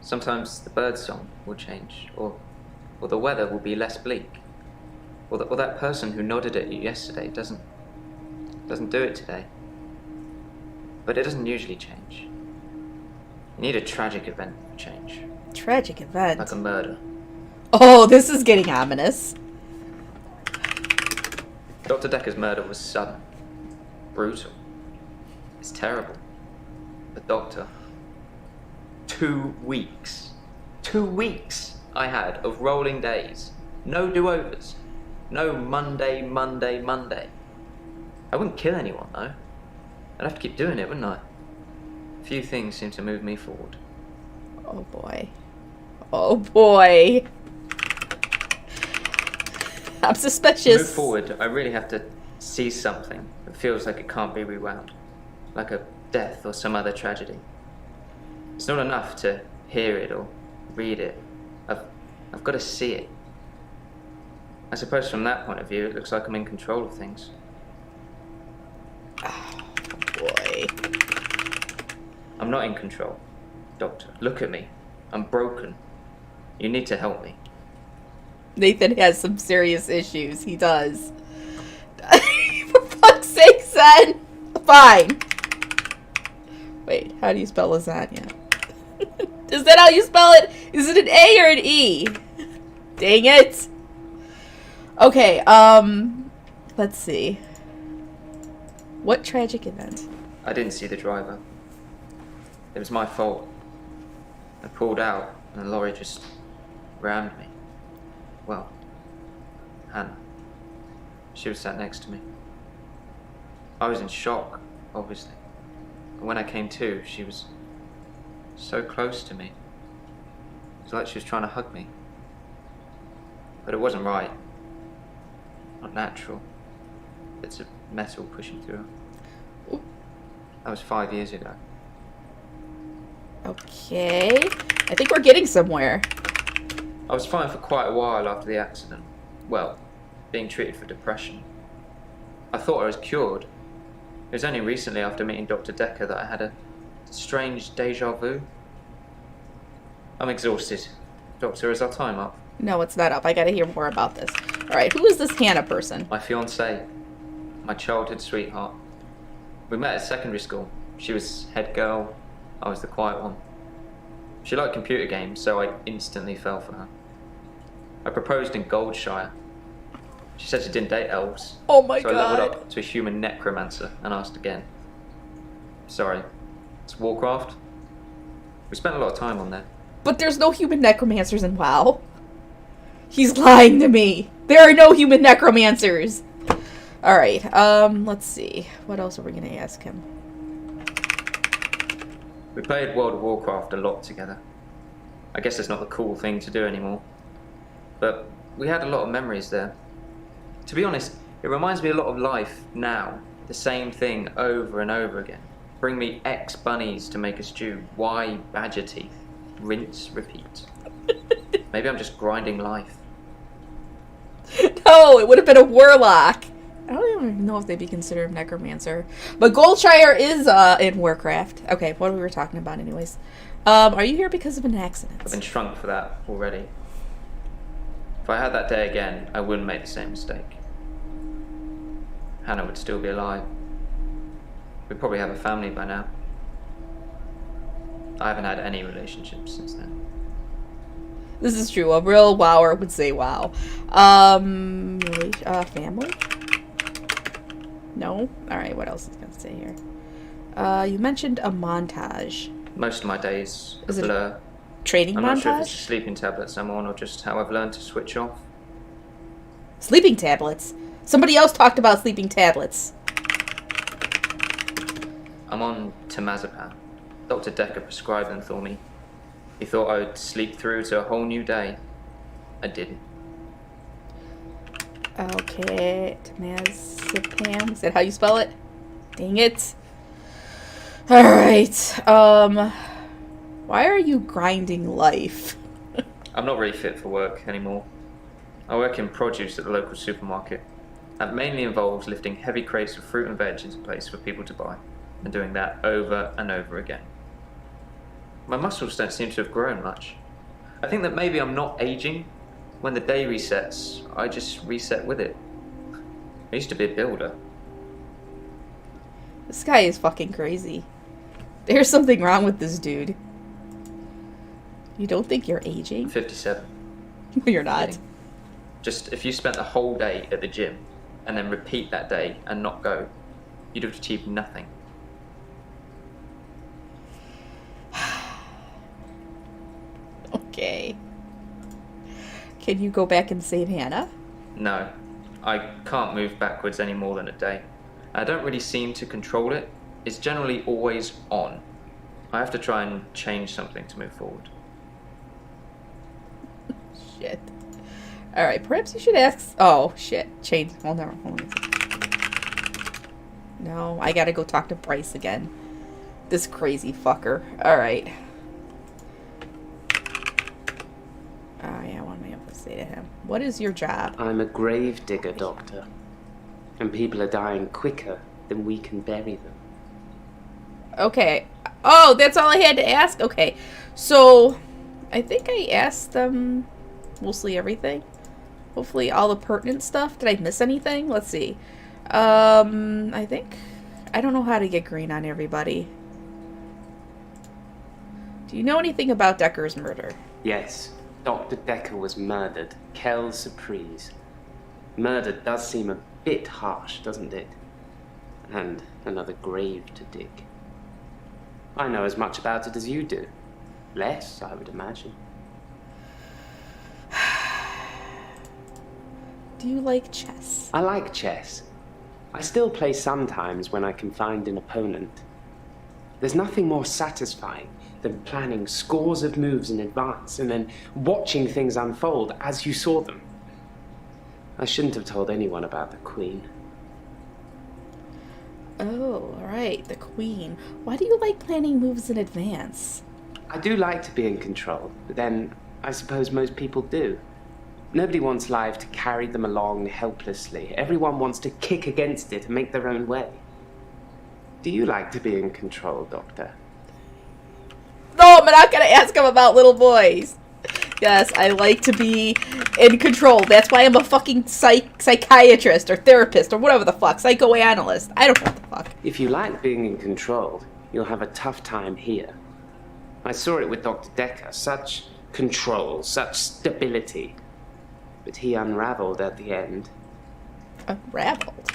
Sometimes the bird song will change, or the weather will be less bleak. Or that person who nodded at you yesterday doesn't do it today. But it doesn't usually change. You need a tragic event to change. Tragic event? Like a murder. Oh, this is getting ominous. Dr. Dekker's murder was sudden. Brutal. It's terrible. But Doctor, 2 weeks. 2 weeks I had of rolling days. No do-overs. No Monday, Monday, Monday. I wouldn't kill anyone, though. I'd have to keep doing it, wouldn't I? Few things seem to move me forward. Oh boy. Oh boy. I'm suspicious. To move forward, I really have to see something that feels like it can't be rewound. Like a death or some other tragedy. It's not enough to hear it or read it. I've got to see it. I suppose from that point of view, it looks like I'm in control of things. Oh boy. I'm not in control. Doctor, look at me. I'm broken. You need to help me. Nathan has some serious issues. He does. For fuck's sake, son! Fine. Wait, how do you spell lasagna? Is that how you spell it? Is it an A or an E? Dang it. Okay, let's see. What tragic event? I didn't see the driver. It was my fault. I pulled out and the lorry just rammed me. Well, Hannah. She was sat next to me. I was in shock, obviously. And when I came to, she was so close to me. It was like she was trying to hug me. But it wasn't right. Not natural. Bits of metal pushing through her. That was 5 years ago. Okay. I think we're getting somewhere. I was fine for quite a while after the accident. Well, being treated for depression. I thought I was cured. It was only recently after meeting Dr. Dekker that I had a strange deja vu. I'm exhausted. Doctor, is our time up? No, it's not up. I gotta hear more about this. Alright, who is this Hannah person? My fiancée. My childhood sweetheart. We met at secondary school. She was head girl. I was the quiet one. She liked computer games, so I instantly fell for her. I proposed in Goldshire. She said she didn't date elves. Oh my God. So I leveled up to a human necromancer and asked again. Sorry, it's Warcraft? We spent a lot of time on there. But there's no human necromancers in WoW. He's lying to me. There are no human necromancers. Alright, let's see. What else are we gonna ask him? We played World of Warcraft a lot together. I guess it's not the cool thing to do anymore. But we had a lot of memories there. To be honest, it reminds me a lot of life now. The same thing over and over again. Bring me X bunnies to make a stew. Y badger teeth. Rinse, repeat. Maybe I'm just grinding life. No, it would have been a warlock. I don't even know if they'd be considered a necromancer. But Goldshire is in Warcraft. Okay, what we were talking about anyways. Are you here because of an accident? I've been shrunk for that already. If I had that day again, I wouldn't make the same mistake. Hannah would still be alive. We'd probably have a family by now. I haven't had any relationships since then. This is true. A real wower would say wow. Family? No? Alright, what else is going to say here? You mentioned a montage. Most of my days Is a it blur. Training I'm montage? not sure if it's the sleeping tablets I'm on or just how I've learned to switch off. Sleeping tablets? Somebody else talked about sleeping tablets. I'm on temazepam. Dr. Dekker prescribed them for me. He thought I would sleep through to a whole new day. I didn't. Okay, temazepam. Is that how you spell it? Dang it. Alright, why are you grinding life? I'm not really fit for work anymore. I work in produce at the local supermarket. That mainly involves lifting heavy crates of fruit and veg into place for people to buy, and doing that over and over again. My muscles don't seem to have grown much. I think that maybe I'm not aging. When the day resets, I just reset with it. I used to be a builder. This guy is fucking crazy. There's something wrong with this dude. You don't think you're aging? I'm 57. You're not. Just if you spent the whole day at the gym and then repeat that day and not go, you'd have achieved nothing. Okay. Can you go back and save Hannah? No, I can't move backwards any more than a day. I don't really seem to control it. It's generally always on. I have to try and change something to move forward. Shit. Alright, perhaps you should ask... Oh, shit. Change... Well, never. Hold on. No, I gotta go talk to Bryce again. This crazy fucker. Alright. Oh, yeah, what am I able to say to him? What is your job? I'm a grave digger, Doctor. And people are dying quicker than we can bury them. Okay. Oh, that's all I had to ask? Okay. So, I think I asked them mostly everything. Hopefully all the pertinent stuff. Did I miss anything? Let's see. I think... I don't know how to get green on everybody. Do you know anything about Dekker's murder? Yes, Dr. Dekker was murdered. Quelle surprise. Murder does seem a bit harsh, doesn't it? And another grave to dig. I know as much about it as you do. Less, I would imagine. Do you like chess? I like chess. I still play sometimes when I can find an opponent. There's nothing more satisfying than planning scores of moves in advance and then watching things unfold as you saw them. I shouldn't have told anyone about the Queen. Oh, alright, the Queen. Why do you like planning moves in advance? I do like to be in control, but then I suppose most people do. Nobody wants life to carry them along helplessly. Everyone wants to kick against it and make their own way. Do you like to be in control, Doctor? No, I'm not gonna ask him about little boys. Yes, I like to be in control. That's why I'm a fucking psychiatrist or therapist or whatever the fuck. Psychoanalyst. I don't know what the fuck. If you like being in control, you'll have a tough time here. I saw it with Dr. Dekker. Such control, such stability. But he unraveled at the end. Unraveled?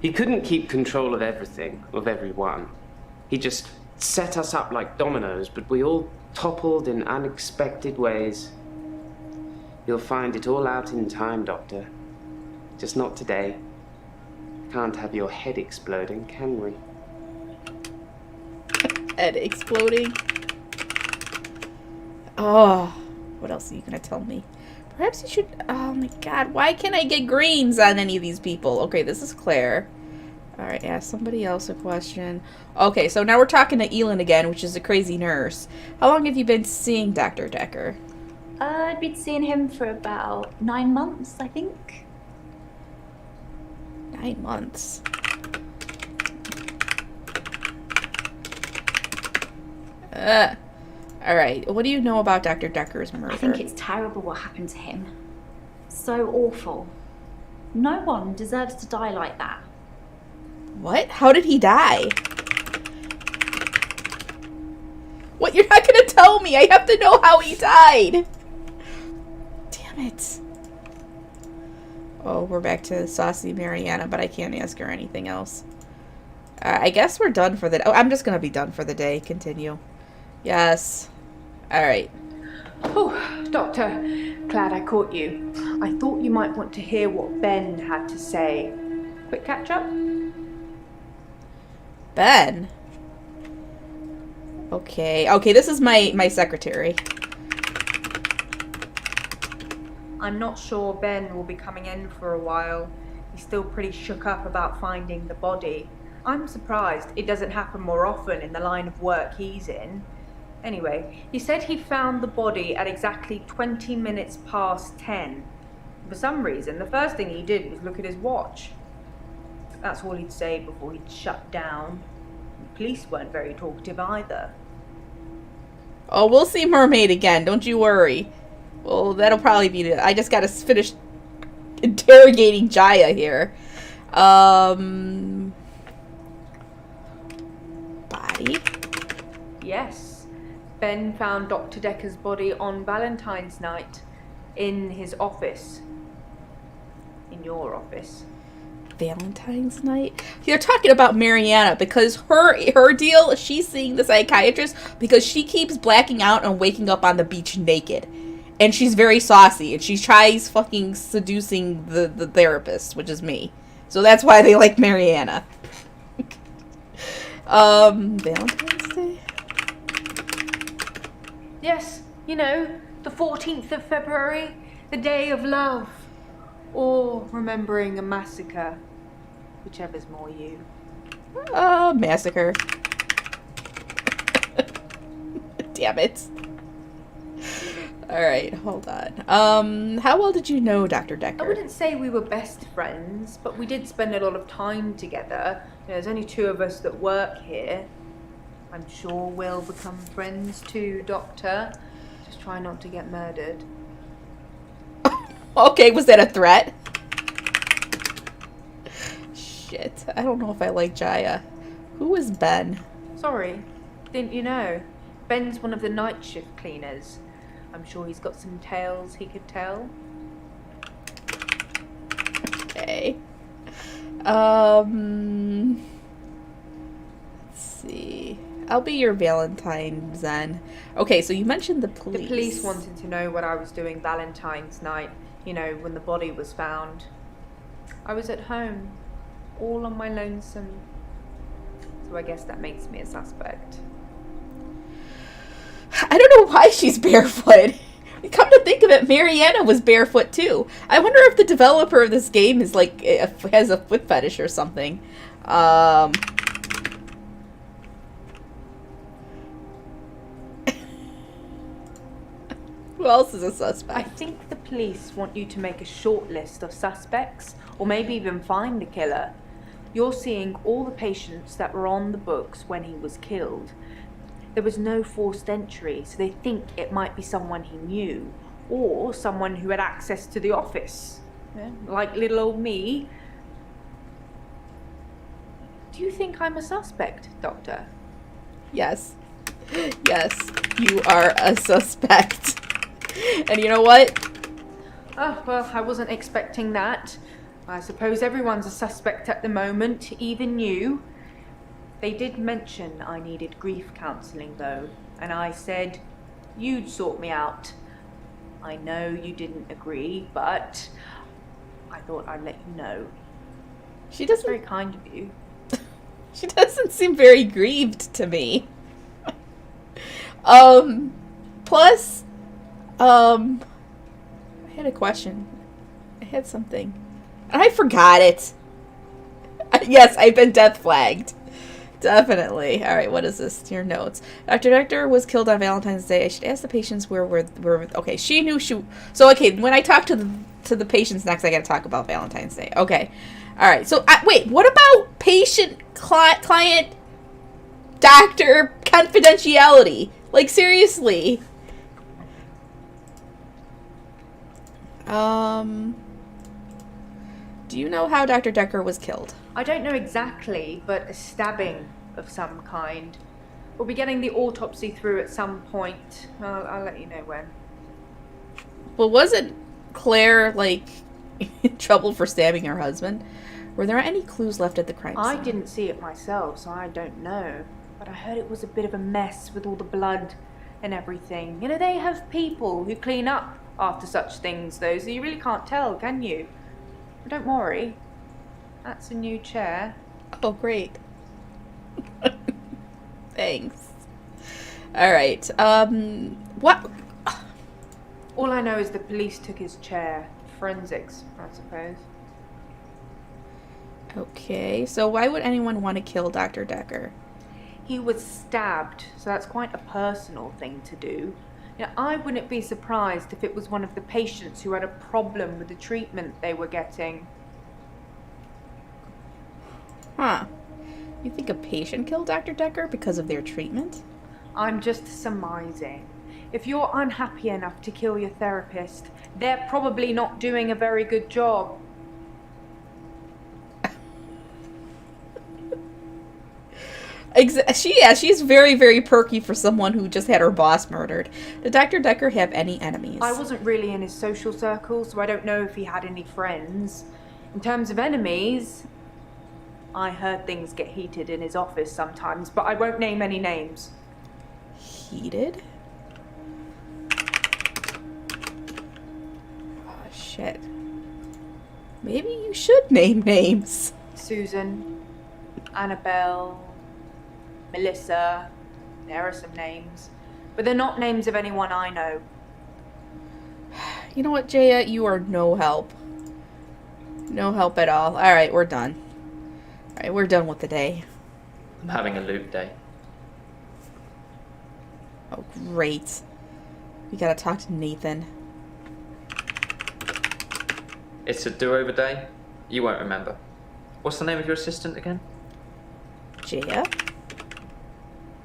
He couldn't keep control of everything, of everyone. He just set us up like dominoes, but we all toppled in unexpected ways. You'll find it all out in time, Doctor. Just not today. Can't have your head exploding, can we? Head exploding? Oh, what else are you gonna tell me? Perhaps you should... Oh my god, why can't I get greens on any of these people? Okay, this is Claire. Alright, ask somebody else a question. Okay, so now we're talking to Elin again, which is a crazy nurse. How long have you been seeing Dr. Dekker? I'd been seeing him for about 9 months, I think. 9 months. Alright, what do you know about Dr. Dekker's murder? I think it's terrible what happened to him. So awful. No one deserves to die like that. What? How did he die? What? You're not gonna tell me! I have to know how he died! Damn it. Oh, we're back to Saucy Mariana, but I can't ask her anything else. I guess we're done for the day. Oh, I'm just gonna be done for the day. Continue. Yes. Alright. Oh, Doctor, glad I caught you. I thought you might want to hear what Ben had to say. Quick catch up? Ben? Okay. Okay, this is my secretary. I'm not sure Ben will be coming in for a while. He's still pretty shook up about finding the body. I'm surprised it doesn't happen more often in the line of work he's in. Anyway, he said he found the body at exactly 20 minutes past 10. For some reason, the first thing he did was look at his watch. That's all he'd say before he'd shut down. The police weren't very talkative either. Oh, we'll see Mermaid again, don't you worry. Well, that'll probably be it. I just gotta finish interrogating Jaya here. Body? Yes. Ben found Dr. Dekker's body on Valentine's night in his office. In your office. Valentine's night? They're talking about Mariana because her deal, she's seeing the psychiatrist because she keeps blacking out and waking up on the beach naked. And she's very saucy, and she tries fucking seducing the therapist, which is me. So that's why they like Mariana. Valentine's Day? Yes, you know, the 14th of February, the day of love. Or remembering a massacre. Whichever's more you. Massacre. Damn it. Alright, hold on. How well did you know Dr. Dekker? I wouldn't say we were best friends, but we did spend a lot of time together. You know, there's only 2 of us that work here. I'm sure we'll become friends too, Doctor. Just try not to get murdered. Okay, was that a threat? Shit, I don't know if I like Jaya. Who is Ben? Sorry, didn't you know? Ben's one of the night shift cleaners. I'm sure he's got some tales he could tell. Okay. Let's see. I'll be your Valentine, Zen. Okay, so you mentioned the police. The police wanted to know what I was doing Valentine's night, you know, when the body was found. I was at home, all on my lonesome. So I guess that makes me a suspect. I don't know why she's barefoot. Come to think of it, Mariana was barefoot too. I wonder if the developer of this game is like has a foot fetish or something. Who else is a suspect? I think the police want you to make a short list of suspects, or maybe even find the killer. You're seeing all the patients that were on the books when he was killed. There was no forced entry, so they think it might be someone he knew, or someone who had access to the office. Yeah, like little old me. Do you think I'm a suspect, Doctor? Yes. Yes, you are a suspect. And you know what? Oh, well, I wasn't expecting that. I suppose everyone's a suspect at the moment, even you. They did mention I needed grief counselling, though, and I said you'd sort me out. I know you didn't agree, but I thought I'd let you know. She doesn't. That's very kind of you. She doesn't seem very grieved to me. Plus, I had a question. I had something. And I forgot it. Yes, I've been death flagged. Definitely. Alright, what is this? Your notes. Dr. Dekker was killed on Valentine's Day. I should ask the patients where okay, she knew she... So, okay, when I talk to the patients next, I gotta talk about Valentine's Day. Okay. Alright, so, wait, what about patient, client, doctor confidentiality? Like, seriously. Do you know how Dr. Dekker was killed? I don't know exactly, but a stabbing of some kind. We'll be getting the autopsy through at some point. I'll let you know when. Well, wasn't Claire, like, in trouble for stabbing her husband? Were there any clues left at the crime scene? I didn't see it myself, so I don't know. But I heard it was a bit of a mess with all the blood and everything. You know, they have people who clean up after such things, though, so you really can't tell, can you? But don't worry. That's a new chair. Oh, great. Thanks. Alright, what? All I know is the police took his chair. Forensics, I suppose. Okay, so why would anyone want to kill Dr. Dekker? He was stabbed, so that's quite a personal thing to do. Now, I wouldn't be surprised if it was one of the patients who had a problem with the treatment they were getting. Huh. You think a patient killed Dr. Dekker because of their treatment? I'm just surmising. If you're unhappy enough to kill your therapist, they're probably not doing a very good job. She's very, very perky for someone who just had her boss murdered. Did Dr. Dekker have any enemies? I wasn't really in his social circle, so I don't know if he had any friends. In terms of enemies, I heard things get heated in his office sometimes, but I won't name any names. Heated? shit. Maybe you should name names. Susan, Annabelle, Melissa. There are some names. But they're not names of anyone I know. You know what, Jaya? You are no help. No help at all. Alright, we're done. Alright, we're done with the day. I'm having a loop day. Oh, great. We gotta talk to Nathan. It's a do-over day. You won't remember. What's the name of your assistant again? Jaya?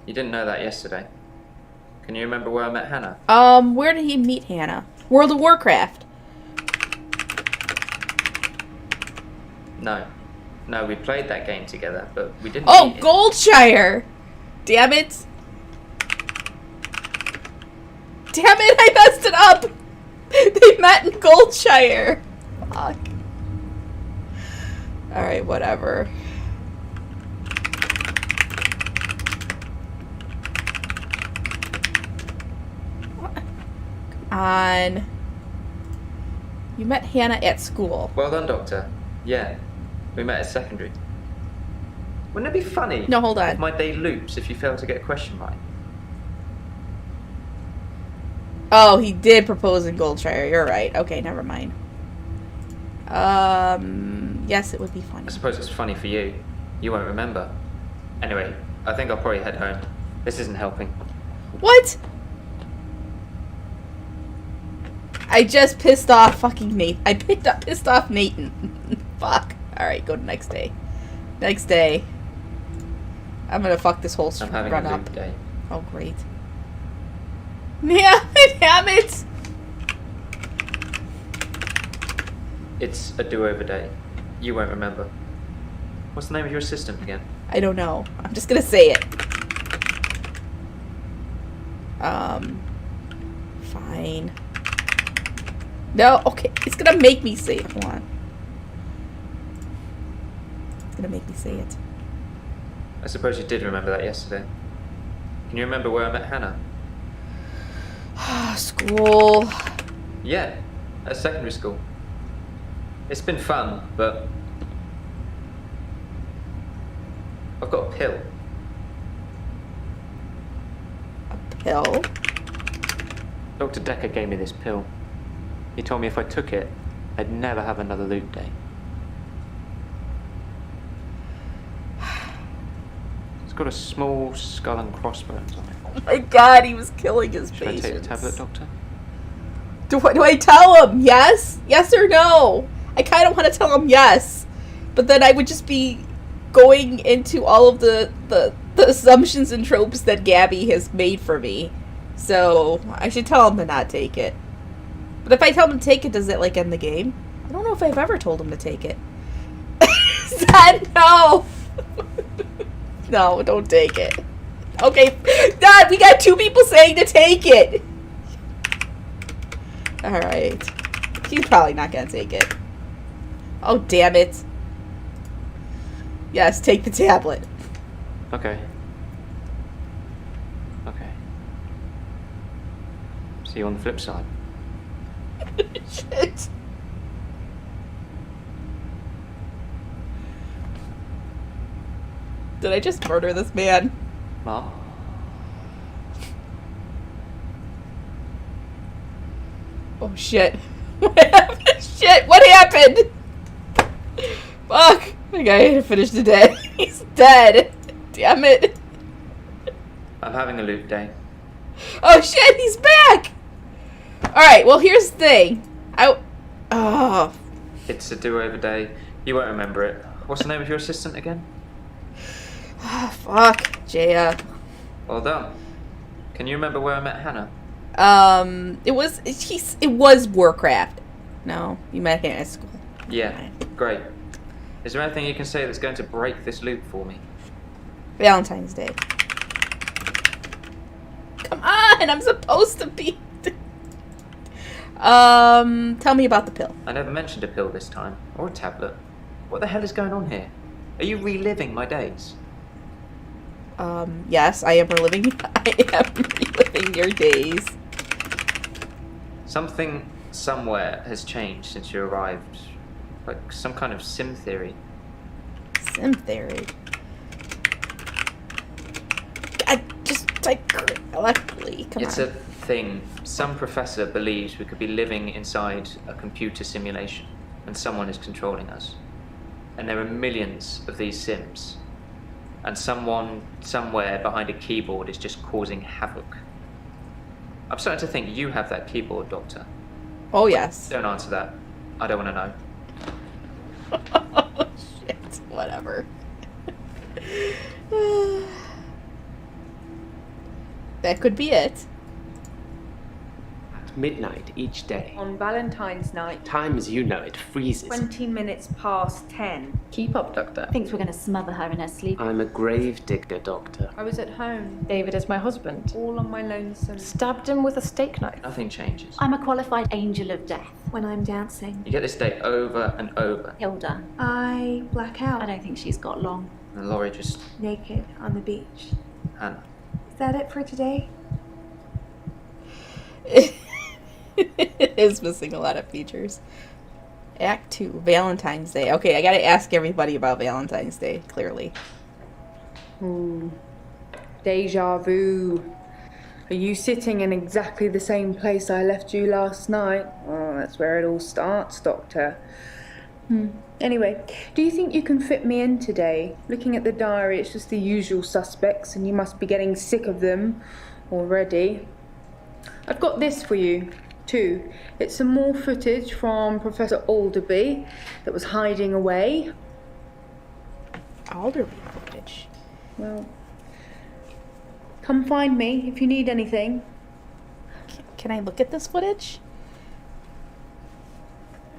You didn't know that yesterday. Can you remember where I met Hannah? Where did he meet Hannah? World of Warcraft. No. No, we played that game together, but we didn't Oh, meet it. Goldshire! Damn it! Damn it, I messed it up! They met in Goldshire! Fuck. Alright, whatever. Come on. You met Hannah at school. Well done, Doctor. Yeah, we met at secondary. Wouldn't it be funny? No, hold on. If my day loops if you fail to get a question right. Oh, he did propose in Goldshire. You're right. Okay, never mind. Yes, it would be funny. I suppose it's funny for you. You won't remember. Anyway, I think I'll probably head home. This isn't helping. What? I just pissed off fucking Nathan. I pissed off Nathan. Fuck. Alright, go to next day. Next day. I'm gonna fuck this whole I'm having run a up. loop day. Oh, great. Yeah, damn it! It's a do-over day. You won't remember. What's the name of your assistant again? I don't know. I'm just gonna say it. Fine. No, okay. It's gonna make me say it. Hold on. It's gonna make me say it. I suppose you did remember that yesterday. Can you remember where I met Hannah? School. Yeah, at secondary school. It's been fun, but I've got a pill. Pill? Dr. Dekker gave me this pill. He told me if I took it, I'd never have another loop day. It's got a small skull and crossbones on it. Oh my god, he was killing his Should patients. I take the tablet, Doctor? Do I tell him yes? Yes or no? I kind of want to tell him yes. But then I would just be going into all of the assumptions and tropes that Gabby has made for me. So I should tell him to not take it. But if I tell him to take it, does it like end the game? I don't know if I've ever told him to take it. Dad, no! No, don't take it. Okay, Dad, we got 2 people saying to take it. Alright. He's probably not gonna take it. Oh, damn it. Yes, take the tablet. Okay. Okay. See you on the flip side. Shit. Did I just murder this man? Mom? Oh shit. What happened? Shit, what happened? Fuck. I gotta finish the day. He's dead. Damn it. I'm having a loop day. Oh shit, he's back! Alright, well here's the thing. Oh. It's a do-over day. You won't remember it. What's the name of your assistant again? Fuck. Jaya. Well done. Can you remember where I met Hannah? It was Warcraft. No, you met him at school. Yeah, great. Is there anything you can say that's going to break this loop for me? Valentine's Day. Come on, I'm supposed to be... Tell me about the pill. I never mentioned a pill this time, or a tablet. What the hell is going on here? Are you reliving my days? Yes, I am reliving your days. Something somewhere has changed since you arrived. Like some kind of sim theory. Sim theory. God, just type correctly. Come It's on. a thing. Some professor believes we could be living inside a computer simulation and someone is controlling us. And there are millions of these sims. And someone somewhere behind a keyboard is just causing havoc. I'm starting to think you have that keyboard, Doctor. Oh, yes. Don't answer that. I don't want to know. Oh, shit. Whatever. That could be it. At midnight each day. On Valentine's night, Time as you know it freezes. 20 minutes past 10. Keep up, Doctor. Thinks we're going to smother her in her sleep. I'm a grave digger, Doctor. I was at home, David is my husband. all on my lonesome. Stabbed him with a steak knife. Nothing changes. I'm a qualified angel of death. When I'm dancing, You get this day over and over. Hilda. I black out I don't think she's got long. And Laurie just... naked on the beach. Hannah. Is that it for today? It is missing a lot of features. Act 2, Valentine's Day. Okay, I gotta ask everybody about Valentine's Day, clearly. Deja vu. Are you sitting in exactly the same place I left you last night? Oh, that's where it all starts, Doctor. Anyway, do you think you can fit me in today? Looking at the diary, it's just the usual suspects, and you must be getting sick of them already. I've got this for you, too. It's some more footage from Professor Alderby that was hiding away. Alderby footage. Well, come find me if you need anything. Can I look at this footage?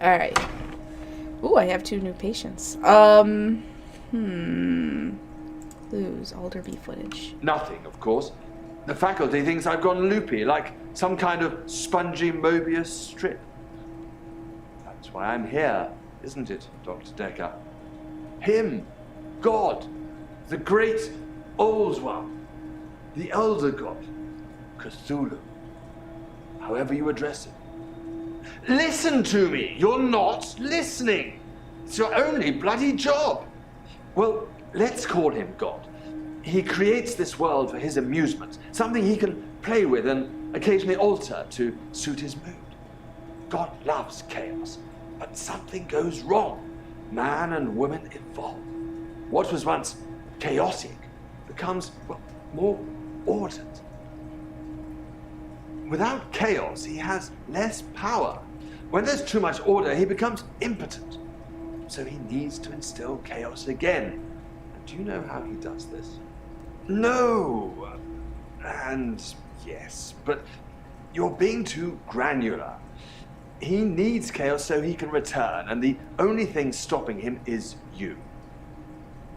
Alright. Ooh, I have 2 new patients. Lose Alderby footage. Nothing, of course. The faculty thinks I've gone loopy, like some kind of spongy Mobius strip. That's why I'm here, isn't it, Dr. Dekker? Him, God, the great old one, the elder god, Cthulhu, however you address it. Listen to me! You're not listening! It's your only bloody job! Well, let's call him God. He creates this world for his amusement, something he can play with and occasionally alter to suit his mood. God loves chaos, but something goes wrong. Man and woman evolve. What was once chaotic becomes, well, more ordered. Without chaos, he has less power. When there's too much order, he becomes impotent. So he needs to instill chaos again. And do you know how he does this? No. And yes, but you're being too granular. He needs chaos so he can return, and the only thing stopping him is you.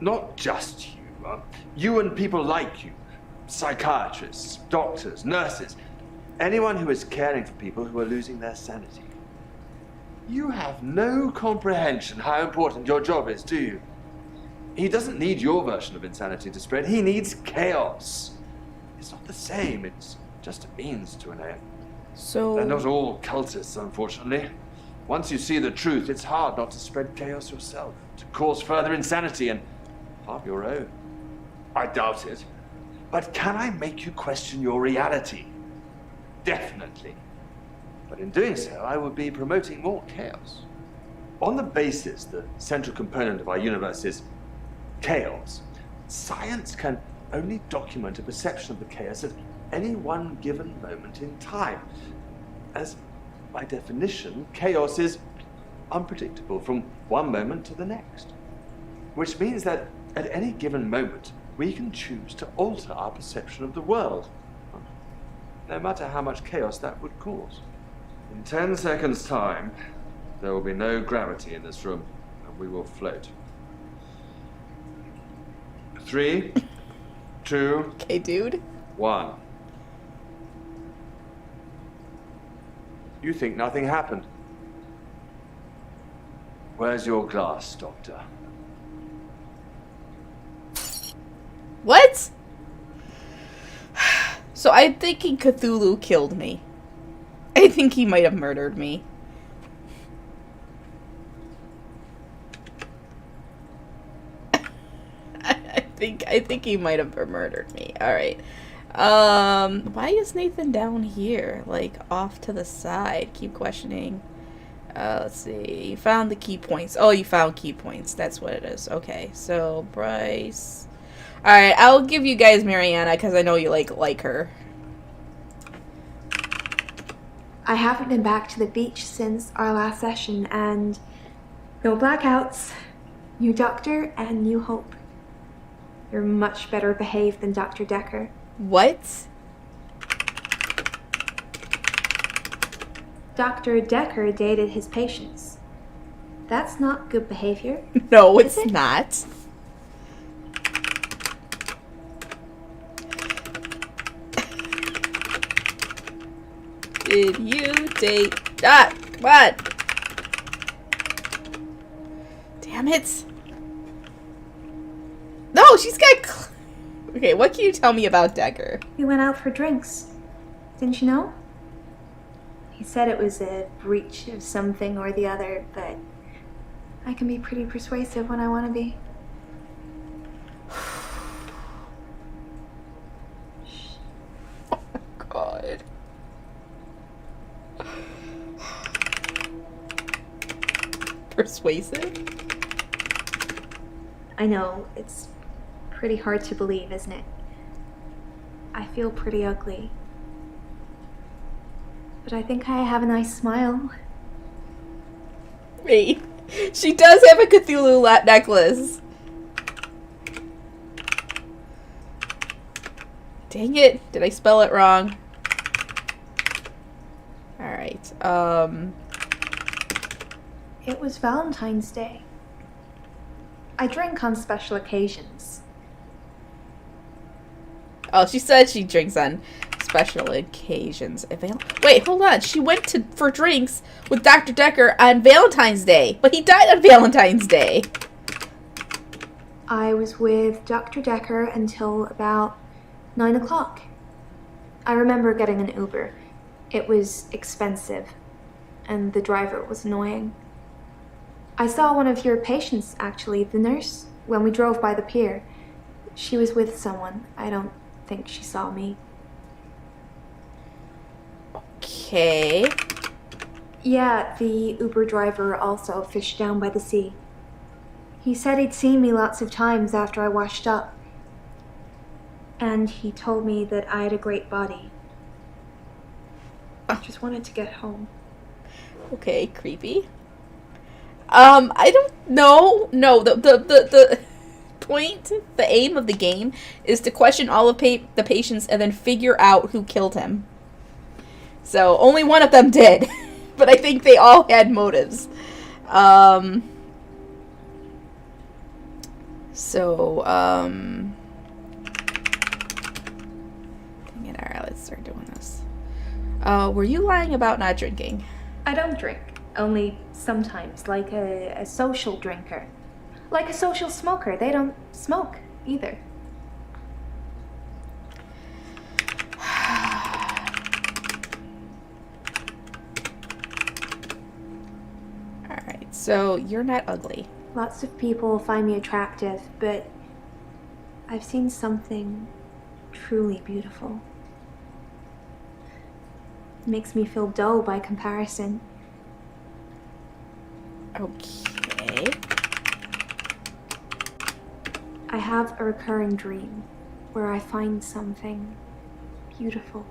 Not just you. You and people like you. Psychiatrists, doctors, nurses. Anyone who is caring for people who are losing their sanity. You have no comprehension how important your job is, do you? He doesn't need your version of insanity to spread. He needs chaos. It's not the same. It's just a means to an end. So... They're not all cultists, unfortunately. Once you see the truth, it's hard not to spread chaos yourself, to cause further insanity and half your own. I doubt it. But can I make you question your reality? Definitely. But in doing so, I would be promoting more chaos. On the basis the central component of our universe is chaos, science can only document a perception of the chaos at any one given moment in time. As by definition, chaos is unpredictable from one moment to the next. Which means that at any given moment, we can choose to alter our perception of the world, no matter how much chaos that would cause. In 10 seconds' time, there will be no gravity in this room, and we will float. 3, 2, okay, dude. 1. You think nothing happened. Where's your glass, Doctor? What? So I'm thinking Cthulhu killed me. I think he might have murdered me. I think he might have murdered me. Alright. Why is Nathan down here? Like, off to the side. Keep questioning. Let's see. You found the key points. Oh, you found key points. That's what it is. Okay, so Bryce. Alright, I'll give you guys Mariana because I know you like her. I haven't been back to the beach since our last session, and no blackouts, new doctor, and new hope. You're much better behaved than Dr. Dekker. What? Dr. Dekker dated his patients. That's not good behavior. No, it's not. Did you date... Ah! What? Damn it. No, she's got... Okay, what can you tell me about Dekker? We went out for drinks. Didn't you know? He said it was a breach of something or the other, but I can be pretty persuasive when I want to be. Oh my god. Persuasive? I know, it's pretty hard to believe, isn't it? I feel pretty ugly. But I think I have a nice smile. Wait, she does have a Cthulhu necklace. Dang it, did I spell it wrong? Alright, It was Valentine's Day. I drink on special occasions. Oh, she said she drinks on special occasions. Wait, hold on. She went for drinks with Dr. Dekker on Valentine's Day, but he died on Valentine's Day. I was with Dr. Dekker until about 9 o'clock. I remember getting an Uber. It was expensive, and the driver was annoying. I saw one of your patients, actually, the nurse, when we drove by the pier. She was with someone. I don't think she saw me. Okay. Yeah, the Uber driver also fished down by the sea. He said he'd seen me lots of times after I washed up. And he told me that I had a great body. I just wanted to get home. Okay, creepy. I don't know. No, the point, the aim of the game is to question all of the patients and then figure out who killed him. So only one of them did, but I think they all had motives. Dang it, alright, let's start doing this. Were you lying about not drinking? I don't drink, only sometimes, like a social drinker. Like a social smoker. They don't smoke either. Alright, so you're not ugly. Lots of people find me attractive, but I've seen something truly beautiful. It makes me feel dull by comparison. Okay. I have a recurring dream where I find something beautiful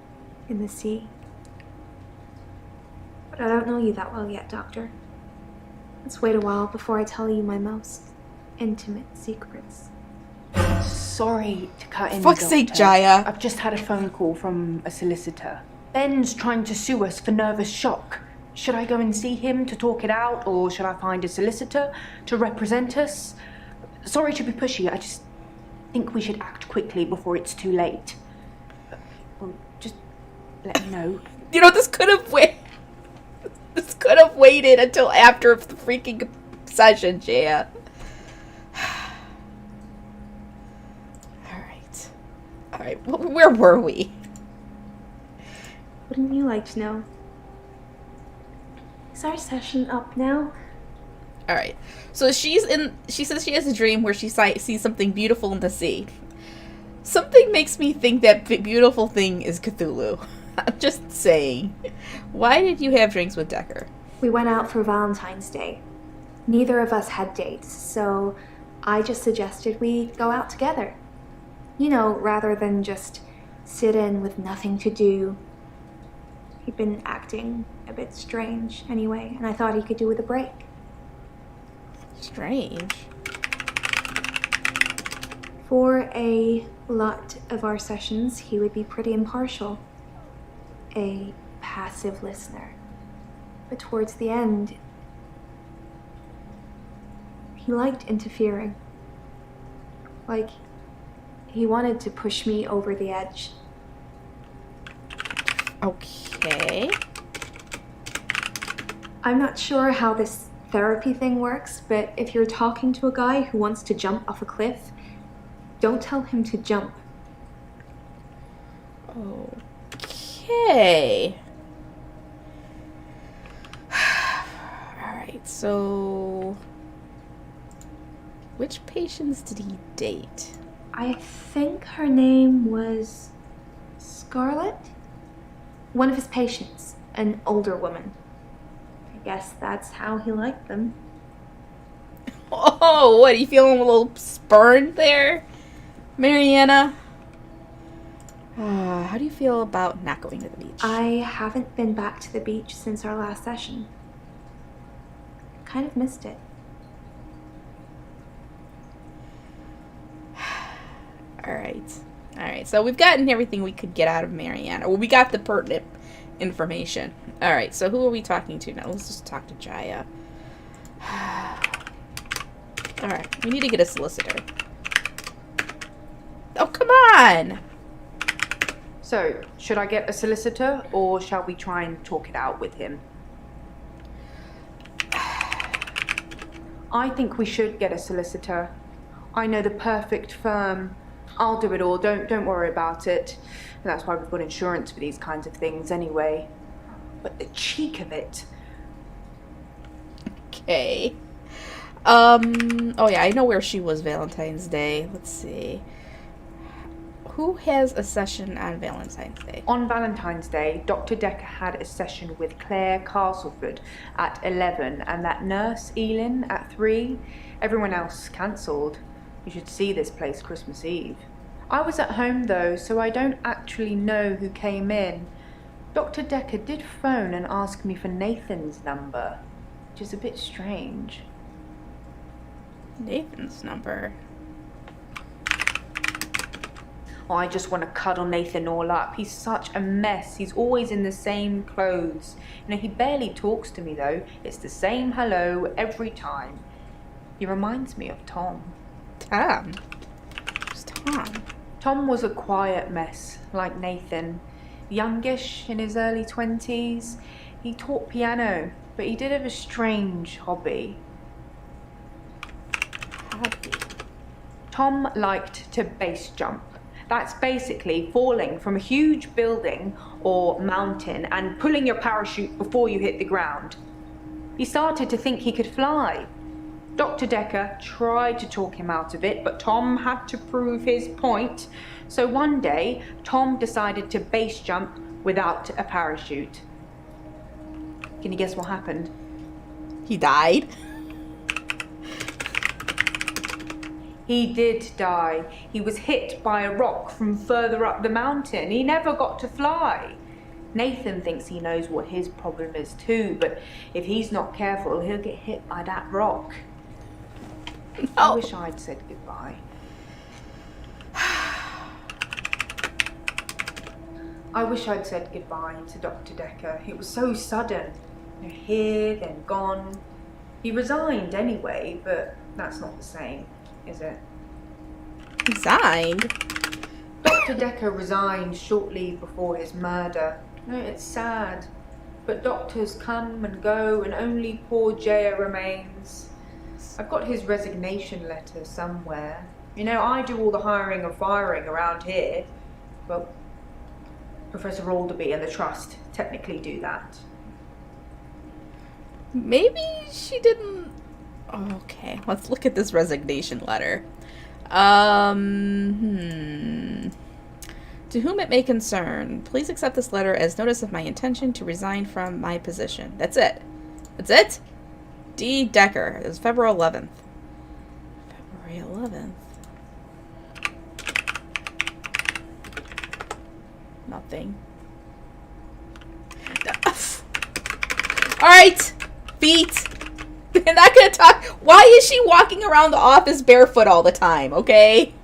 in the sea. But I don't know you that well yet, Doctor. Let's wait a while before I tell you my most intimate secrets. Sorry to cut in, Fuck's Doctor. sake, Jaya. I've just had a phone call from a solicitor. Ben's trying to sue us for nervous shock. Should I go and see him to talk it out, or should I find a solicitor to represent us? Sorry to be pushy, I just think we should act quickly before it's too late. Well, just let me know. You know, this could have waited until after the freaking session, Jaya. Alright, where were we? Wouldn't you like to know? Is our session up now? All right. So she says she has a dream where she sees something beautiful in the sea. Something makes me think that beautiful thing is Cthulhu. I'm just saying. Why did you have drinks with Dekker? We went out for Valentine's Day. Neither of us had dates, so I just suggested we go out together. You know, rather than just sit in with nothing to do. He'd been acting a bit strange anyway, and I thought he could do with a break. Strange? For a lot of our sessions, he would be pretty impartial. A passive listener. But towards the end, he liked interfering. Like, he wanted to push me over the edge. Okay. I'm not sure how this therapy thing works, but if you're talking to a guy who wants to jump off a cliff, don't tell him to jump. Okay. Alright, so... which patients did he date? I think her name was Scarlett? One of his patients, an older woman. I guess that's how he liked them. Oh, what, are you feeling a little spurned there, Mariana? How do you feel about not going to the beach? I haven't been back to the beach since our last session. Kind of missed it. Alright, so we've gotten everything we could get out of Mariana. Well, we got the pertinent information. Alright, so who are we talking to now? Let's just talk to Jaya. Alright, we need to get a solicitor. Oh, come on! So, should I get a solicitor, or shall we try and talk it out with him? I think we should get a solicitor. I know the perfect firm. I'll do it all, don't worry about it. And that's why we've got insurance for these kinds of things anyway. But the cheek of it. Okay. Oh yeah, I know where she was Valentine's Day. Let's see. Who has a session on Valentine's Day? On Valentine's Day, Dr. Dekker had a session with Claire Castleford at 11 and that nurse, Elin, at 3. Everyone else cancelled. You should see this place Christmas Eve. I was at home though, so I don't actually know who came in. Dr. Dekker did phone and ask me for Nathan's number, which is a bit strange. Nathan's number? Oh, I just want to cuddle Nathan all up. He's such a mess. He's always in the same clothes. You know, he barely talks to me though. It's the same hello every time. He reminds me of Tom. Tom? Who's Tom? Tom was a quiet mess, like Nathan. Youngish, in his early 20s. He taught piano, but he did have a strange hobby. Tom liked to base jump. That's basically falling from a huge building or mountain and pulling your parachute before you hit the ground. He started to think he could fly. Dr. Dekker tried to talk him out of it, but Tom had to prove his point. So one day, Tom decided to base jump without a parachute. Can you guess what happened? He died? He did die. He was hit by a rock from further up the mountain. He never got to fly. Nathan thinks he knows what his problem is too, but if he's not careful, he'll get hit by that rock. No. I wish I'd said goodbye. I wish I'd said goodbye to Dr. Dekker. It was so sudden. You know, here, then gone. He resigned anyway, but that's not the same, is it? Resigned? Dr. Dekker resigned shortly before his murder. No, it's sad. But doctors come and go, and only poor Jaya remains. I've got his resignation letter somewhere. You know, I do all the hiring and firing around here. Well, Professor Alderby and the Trust technically do that. Maybe she didn't... Okay, let's look at this resignation letter. To whom it may concern, please accept this letter as notice of my intention to resign from my position. That's it. That's it? D. Dekker. It was February 11th. February 11th. Nothing. Alright! Feet! They're not gonna talk. Why is she walking around the office barefoot all the time, okay?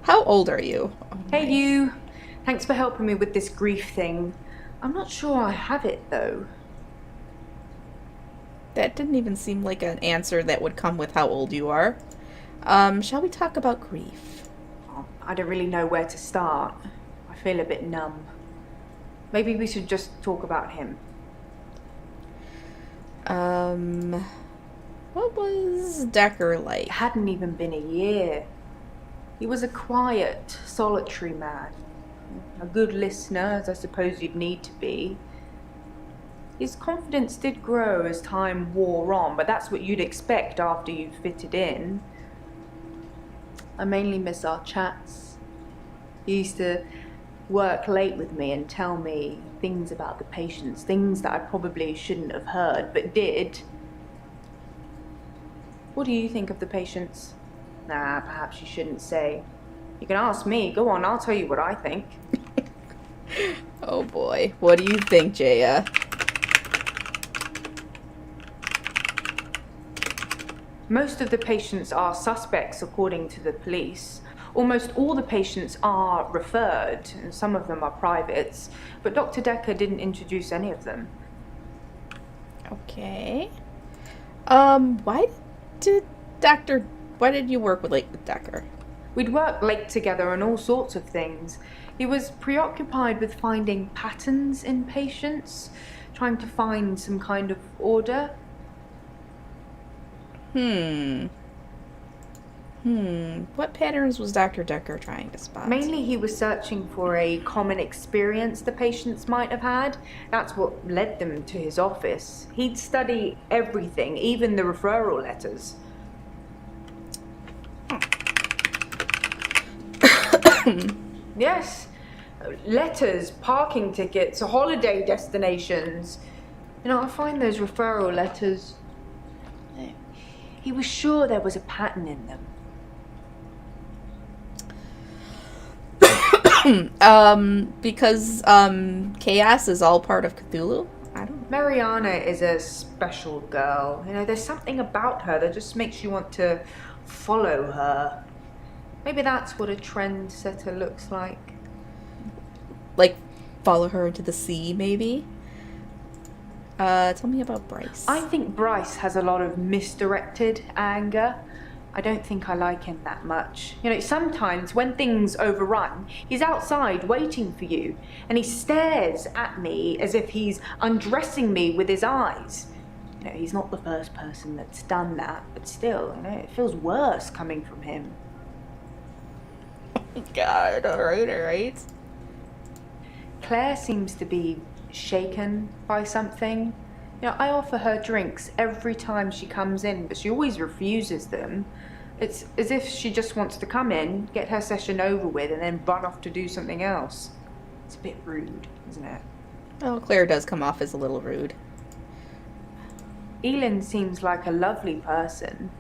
How old are you? Oh, Hey, you. Thanks for helping me with this grief thing. I'm not sure I have it, though. That didn't even seem like an answer that would come with how old you are. Shall we talk about grief? Oh, I don't really know where to start. I feel a bit numb. Maybe we should just talk about him. What was Dekker like? It hadn't even been a year. He was a quiet, solitary man. A good listener, as I suppose you'd need to be. His confidence did grow as time wore on, but that's what you'd expect after you'd fitted in. I mainly miss our chats. He used to work late with me and tell me things about the patients, things that I probably shouldn't have heard, but did. What do you think of the patients? Nah, perhaps you shouldn't say. You can ask me. Go on, I'll tell you what I think. Oh boy. What do you think, Jaya? Most of the patients are suspects, according to the police. Almost all the patients are referred, and some of them are privates, but Dr. Dekker didn't introduce any of them. Okay. Why did you work with Dekker? We'd work late together on all sorts of things. He was preoccupied with finding patterns in patients, trying to find some kind of order. What patterns was Dr. Dekker trying to spot? Mainly he was searching for a common experience the patients might have had. That's what led them to his office. He'd study everything, even the referral letters. Yes, letters, parking tickets, holiday destinations. You know, I find those referral letters... He was sure there was a pattern in them. Because chaos is all part of Cthulhu? I don't know. Mariana is a special girl. You know, there's something about her that just makes you want to follow her. Maybe that's what a trendsetter looks like. Like, follow her into the sea, maybe? Tell me about Bryce. I think Bryce has a lot of misdirected anger. I don't think I like him that much. You know, sometimes when things overrun, he's outside waiting for you, and he stares at me as if he's undressing me with his eyes. You know, he's not the first person that's done that, but still, you know, it feels worse coming from him. God, alright. Claire seems to be shaken by something. You know, I offer her drinks every time she comes in, but she always refuses them. It's as if she just wants to come in, get her session over with, and then run off to do something else. It's a bit rude, isn't it? Oh, Claire does come off as a little rude. Elin seems like a lovely person.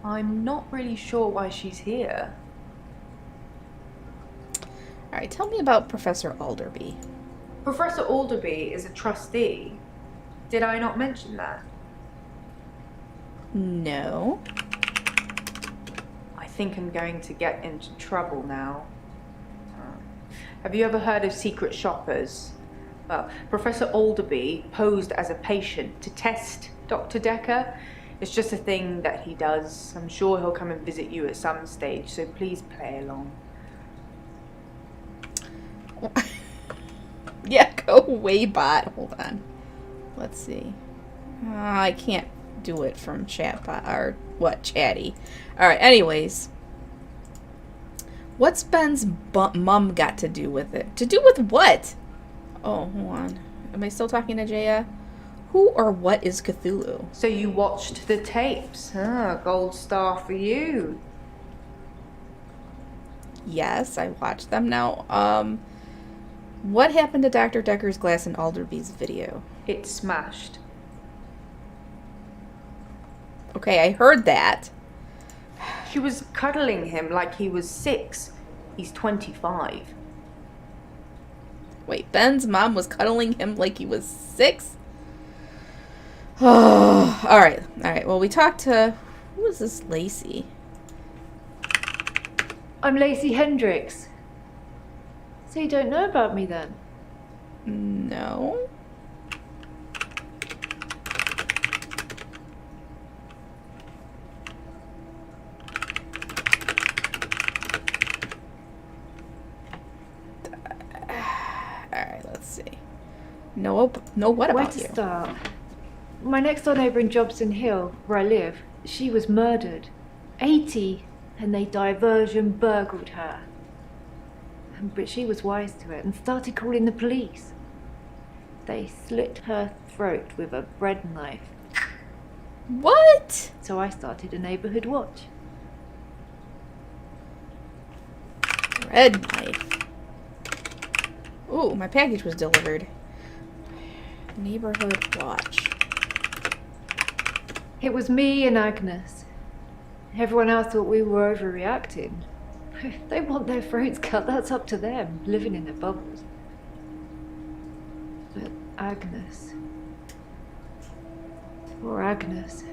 I'm not really sure why she's here. Alright, tell me about Professor Alderby. Professor Alderby is a trustee. Did I not mention that? No. I think I'm going to get into trouble now. Have you ever heard of secret shoppers? Well, Professor Alderby posed as a patient to test Dr. Dekker. It's just a thing that he does. I'm sure he'll come and visit you at some stage, so please play along. Yeah, go away, bot. Hold on. Let's see. I can't do it from chat bot, or what, chatty. Alright, anyways. What's Ben's mum got to do with it? To do with what? Oh, hold on. Am I still talking to Jaya? Who or what is Cthulhu? So you watched the tapes? Gold star for you. Yes, I watched them now. What happened to Dr. Dekker's glass in Alderby's video? It smashed. Okay, I heard that. She was cuddling him like he was 6. He's 25. Wait, Ben's mom was cuddling him like he was 6? Oh, alright. Well, we talked to... Who is this Lacey? I'm Lacey Hendricks. So you don't know about me then? No. Alright, let's see. No, what about Where to you? start? My next door neighbour in Jobson Hill, where I live, she was murdered. 80, and they diversion burgled her. But she was wise to it and started calling the police. They slit her throat with a bread knife. What? So I started a neighbourhood watch. Bread knife. Ooh, my package was delivered. Neighborhood watch. It was me and Agnes. Everyone else thought we were overreacting. If they want their throats cut, that's up to them, living in their bubbles. But Agnes... Poor Agnes.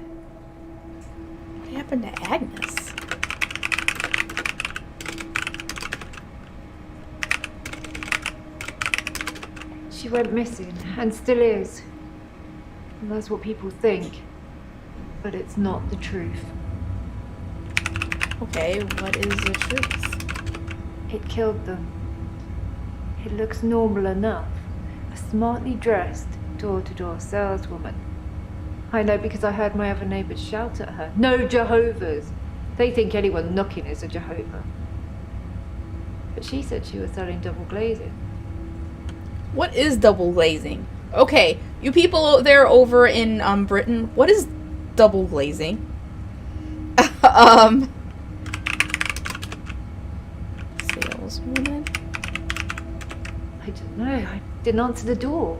What happened to Agnes? She went missing, and still is. And that's what people think. But it's not the truth. Okay, what is the truth? It killed them. It looks normal enough. A smartly dressed, door-to-door saleswoman. I know because I heard my other neighbours shout at her. No Jehovah's! They think anyone knocking is a Jehovah. But she said she was selling double glazing. What is double glazing? Okay, you people there over in Britain, what is double glazing? Saleswoman? I don't know. I didn't answer the door.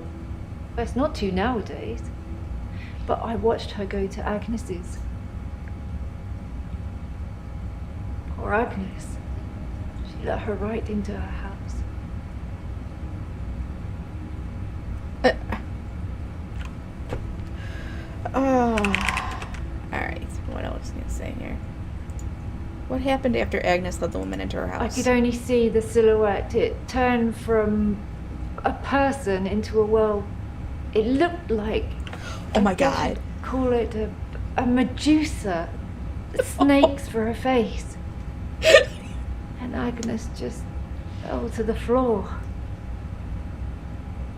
Best not to nowadays. But I watched her go to Agnes's. Poor Agnes. She let her right into her house. Alright, what else can I say here? What happened after Agnes let the woman into her house? I could only see the silhouette. It turned from a person into a, well, it looked like... Oh my god. Call it a Medusa. Snakes for her face. And Agnes just fell to the floor.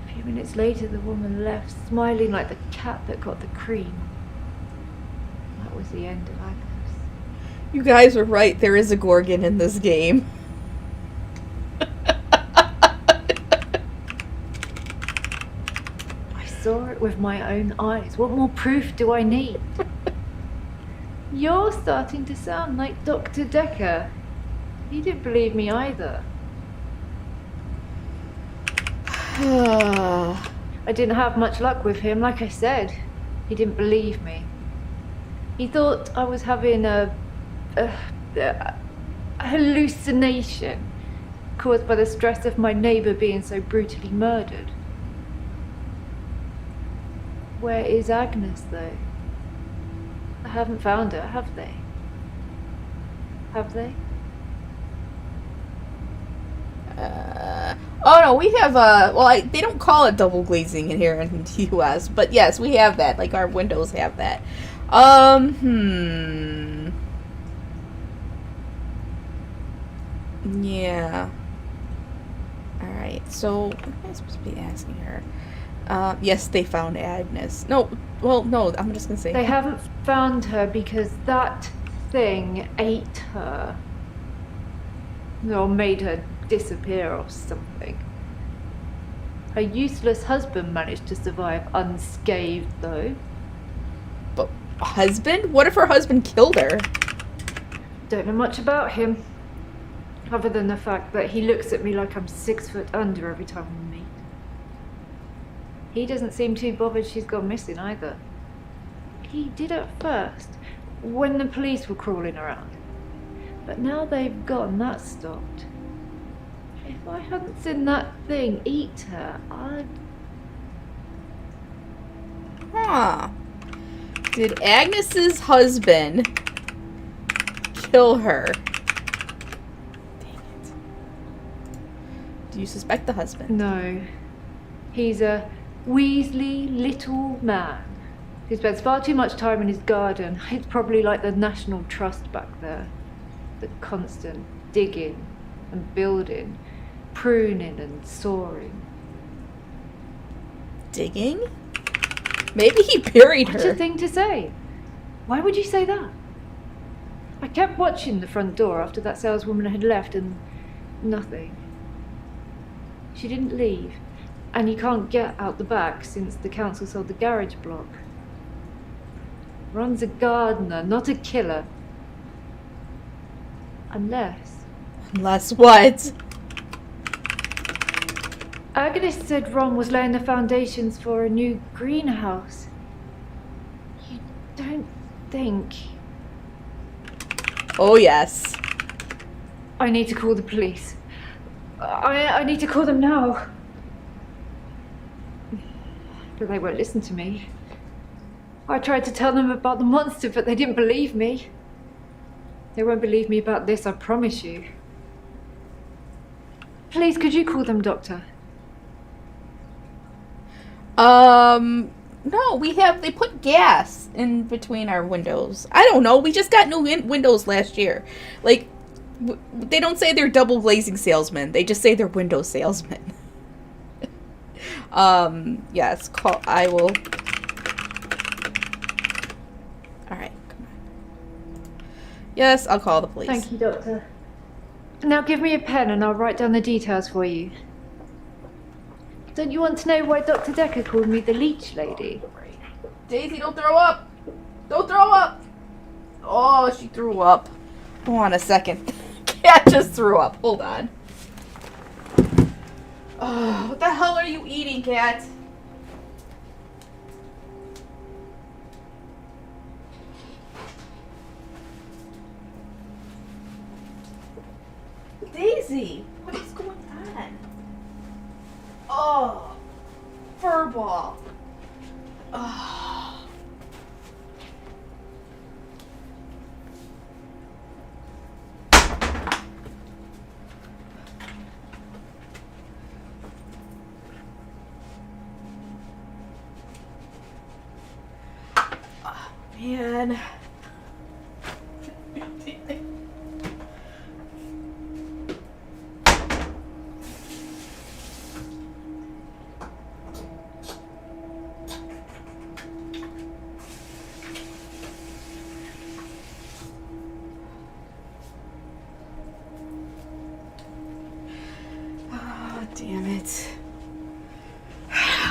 A few minutes later, the woman left, smiling like the cat that got the cream. That was the end of Agnes. You guys were right, there is a Gorgon in this game. I saw it with my own eyes. What more proof do I need? You're starting to sound like Dr. Dekker. He didn't believe me either. I didn't have much luck with him, like I said. He didn't believe me. He thought I was having a hallucination caused by the stress of my neighbour being so brutally murdered. Where is Agnes, though? I haven't found her, have they? Have they? Oh no, we have well, they don't call it double glazing in here in the U.S., but yes, we have that. Like our windows have that. Yeah. Alright, so what am I supposed to be asking her? Yes, they found Agnes. No, well, no, I'm just gonna say... They haven't found her because that thing ate her. Or made her disappear or something. Her useless husband managed to survive unscathed, though. But husband? What if her husband killed her? Don't know much about him, other than the fact that he looks at me like I'm 6 foot under every time we meet. He doesn't seem too bothered she's gone missing either. He did at first, when the police were crawling around. But now they've gone, that's stopped. If I hadn't seen that thing eat her, I'd... Huh. Did Agnes's husband kill her? Dang it. Do you suspect the husband? No. He's a Weasley little man. He spends far too much time in his garden. It's probably like the National Trust back there. The constant digging and building, pruning and sawing. Digging? Maybe he buried her. What's a thing to say? Why would you say that? I kept watching the front door after that saleswoman had left and nothing. She didn't leave, and you can't get out the back since the council sold the garage block. Ron's a gardener, not a killer. Unless... Unless what? Agnes said Ron was laying the foundations for a new greenhouse. You don't think... Oh, yes. I need to call the police. I need to call them now. But they won't listen to me. I tried to tell them about the monster, but they didn't believe me. They won't believe me about this, I promise you. Please, could you call them, Doctor? No, they put gas in between our windows. I don't know, we just got new windows last year. Like, they don't say they're double glazing salesmen, they just say they're window salesmen. Yes, I will. Alright, come on. Yes, I'll call the police. Thank you, Doctor. Now give me a pen and I'll write down the details for you. Don't you want to know why Dr. Dekker called me the leech lady? Daisy, don't throw up! Don't throw up! Oh, she threw up. Hold on a second. Cat just threw up. Hold on. Oh, what the hell are you eating, Cat? Daisy, what is going on? Oh, furball. Oh. Man. Oh, damn it.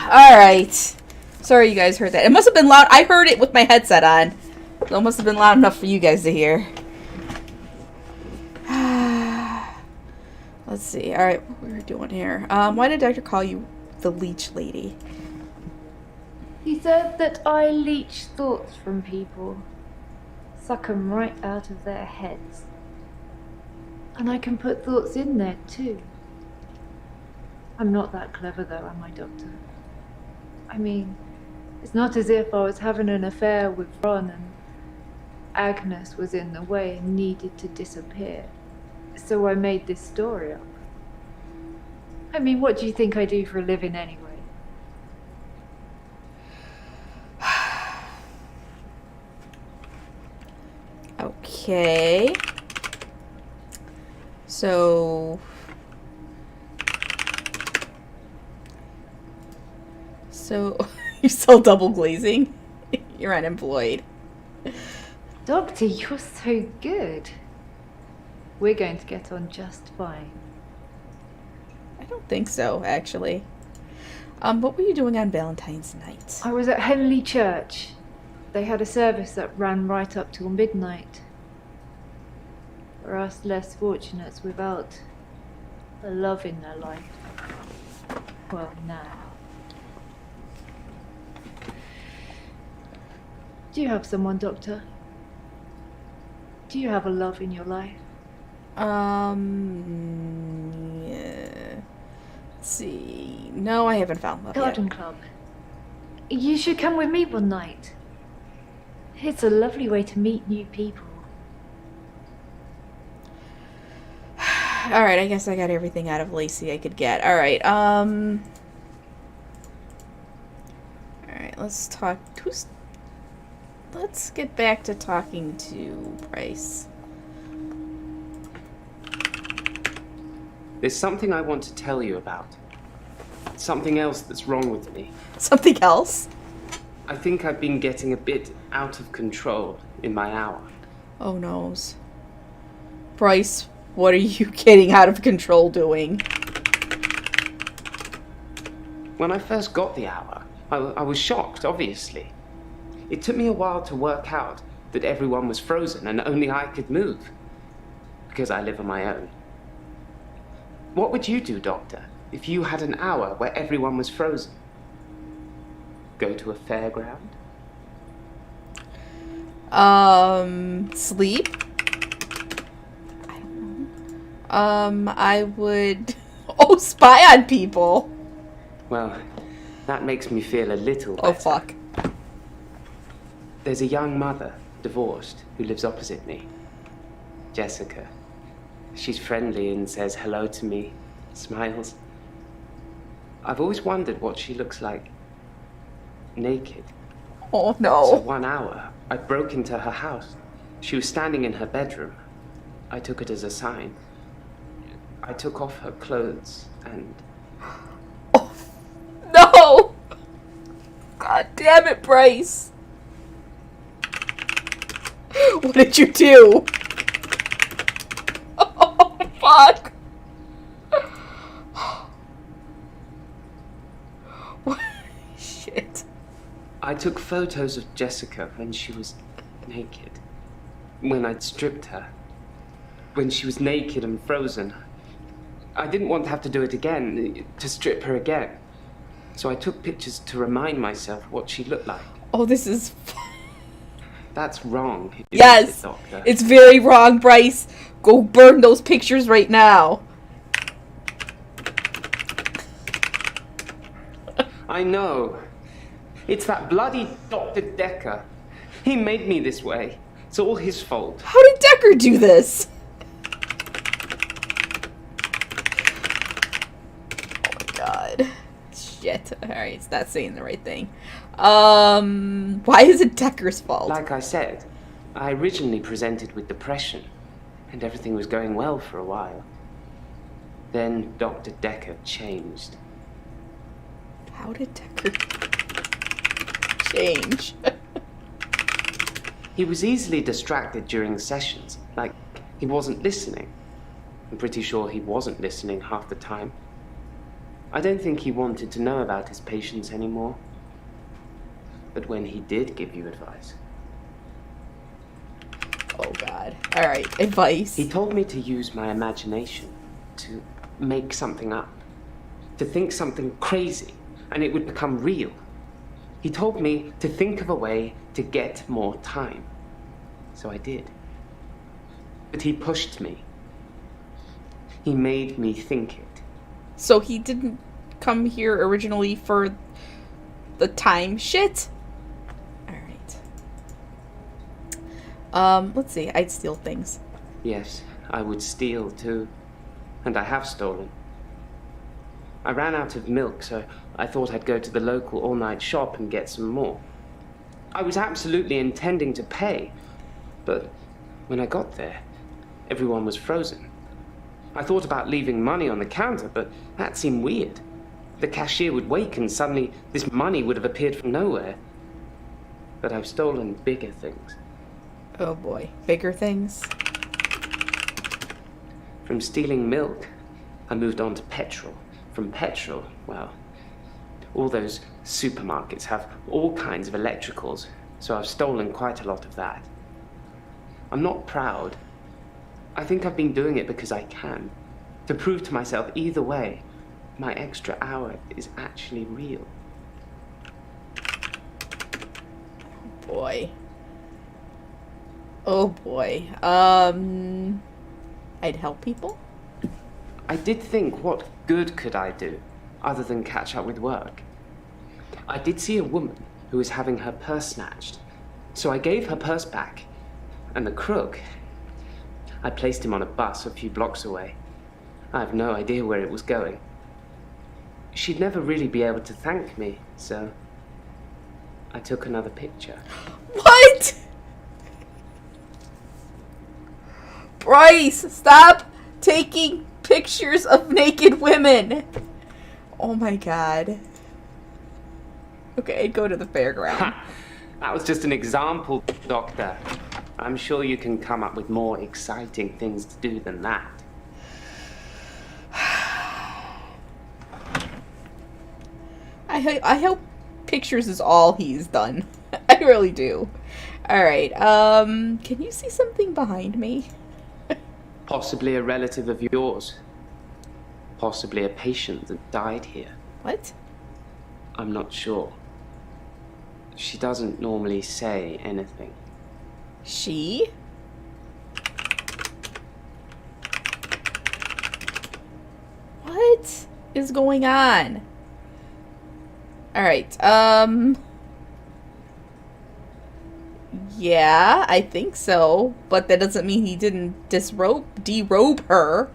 All right. Sorry you guys heard that. It must have been loud. I heard it with my headset on. So it must have been loud enough for you guys to hear. Let's see. All right, what we're doing here. Why did Doctor call you the leech lady? He said that I leech thoughts from people. Suck them right out of their heads. And I can put thoughts in there too. I'm not that clever though, am I, Doctor? I mean, it's not as if I was having an affair with Ron and Agnes was in the way and needed to disappear. So I made this story up. I mean, what do you think I do for a living anyway? Okay. So you sell double glazing? You're unemployed. Doctor, you're so good. We're going to get on just fine. I don't think so, actually. What were you doing on Valentine's night? I was at Henley Church. They had a service that ran right up till midnight. For us less fortunates without a love in their life. Well, now. Do you have someone, Doctor? Do you have a love in your life? Yeah. Let's see. No, I haven't found love Garden yet. club. You should come with me one night. It's a lovely way to meet new people. Alright, I guess I got everything out of Lacey I could get. Alright, alright, let's get back to talking to Bryce. There's something I want to tell you about. Something else that's wrong with me. Something else? I think I've been getting a bit out of control in my hour. Oh noes. Bryce, what are you getting out of control doing? When I first got the hour, I was shocked, obviously. It took me a while to work out that everyone was frozen and only I could move. Because I live on my own. What would you do, Doctor, if you had an hour where everyone was frozen? Go to a fairground? Sleep? I don't know. I would... Oh, spy on people! Well, that makes me feel a little better. Oh, fuck. There's a young mother, divorced, who lives opposite me. Jessica. She's friendly and says hello to me, smiles. I've always wondered what she looks like naked. Oh, no. So 1 hour, I broke into her house. She was standing in her bedroom. I took it as a sign. I took off her clothes and... Oh, no! God damn it, Bryce. What did you do? Oh, fuck. What? Shit. I took photos of Jessica when she was naked. When I'd stripped her. When she was naked and frozen. I didn't want to have to do it again, to strip her again. So I took pictures to remind myself what she looked like. Oh, this is... That's wrong. Yes! It, Doctor? It's very wrong, Bryce. Go burn those pictures right now. I know. It's that bloody Dr. Dekker. He made me this way. It's all his fault. How did Dekker do this? Oh my god. Shit. Alright, it's not saying the right thing. Why is it Dekker's fault? Like I said, I originally presented with depression, and everything was going well for a while. Then Dr. Dekker changed. How did Dekker change? He was easily distracted during sessions, like he wasn't listening. I'm pretty sure he wasn't listening half the time. I don't think he wanted to know about his patients anymore. But when he did give you advice... Oh god. Alright, advice. He told me to use my imagination, to make something up, to think something crazy, and it would become real. He told me to think of a way to get more time. So I did. But he pushed me. He made me think it. So he didn't come here originally for the time shit? Alright. Let's see. I'd steal things. Yes, I would steal too. And I have stolen. I ran out of milk, so I thought I'd go to the local all-night shop and get some more. I was absolutely intending to pay, but when I got there, everyone was frozen. I thought about leaving money on the counter, but that seemed weird. The cashier would wake and suddenly this money would have appeared from nowhere. But I've stolen bigger things. Oh boy. Bigger things? From stealing milk, I moved on to petrol. From petrol, well, All those supermarkets have all kinds of electricals, so I've stolen quite a lot of that. I'm not proud. I think I've been doing it because I can. To prove to myself either way, my extra hour is actually real. Boy. Oh boy. I'd help people? I did think, what good could I do, other than catch up with work? I did see a woman who was having her purse snatched, so I gave her purse back. And the crook, I placed him on a bus a few blocks away. I have no idea where it was going. She'd never really be able to thank me, so I took another picture. What? Bryce, stop taking pictures of naked women. Oh my god. Okay, I'd go to the fairground. That was just an example, Doctor. I'm sure you can come up with more exciting things to do than that. I hope pictures is all he's done. I really do. Alright, can you see something behind me? Possibly a relative of yours. Possibly a patient that died here. What? I'm not sure. She doesn't normally say anything. She? What is going on? Alright, yeah, I think so, but that doesn't mean he didn't derobe her.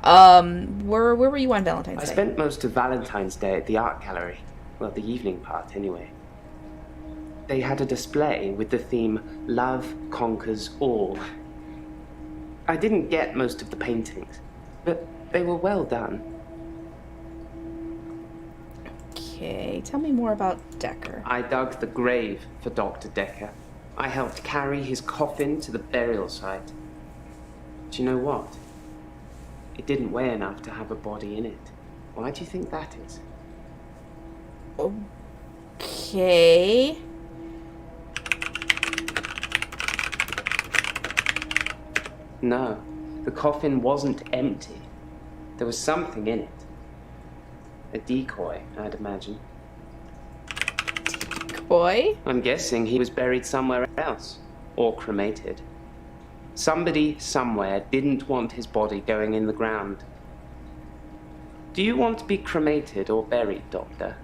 Where were you on Valentine's Day? I spent most of Valentine's Day at the art gallery. Well, the evening part, anyway. They had a display with the theme, Love Conquers All. I didn't get most of the paintings, but they were well done. Okay, tell me more about Dekker. I dug the grave for Dr. Dekker. I helped carry his coffin to the burial site. Do you know what? It didn't weigh enough to have a body in it. Why do you think that is? Okay. No, the coffin wasn't empty. There was something in it. A decoy, I'd imagine. Decoy? I'm guessing he was buried somewhere else, or cremated. Somebody somewhere didn't want his body going in the ground. Do you want to be cremated or buried, Doctor?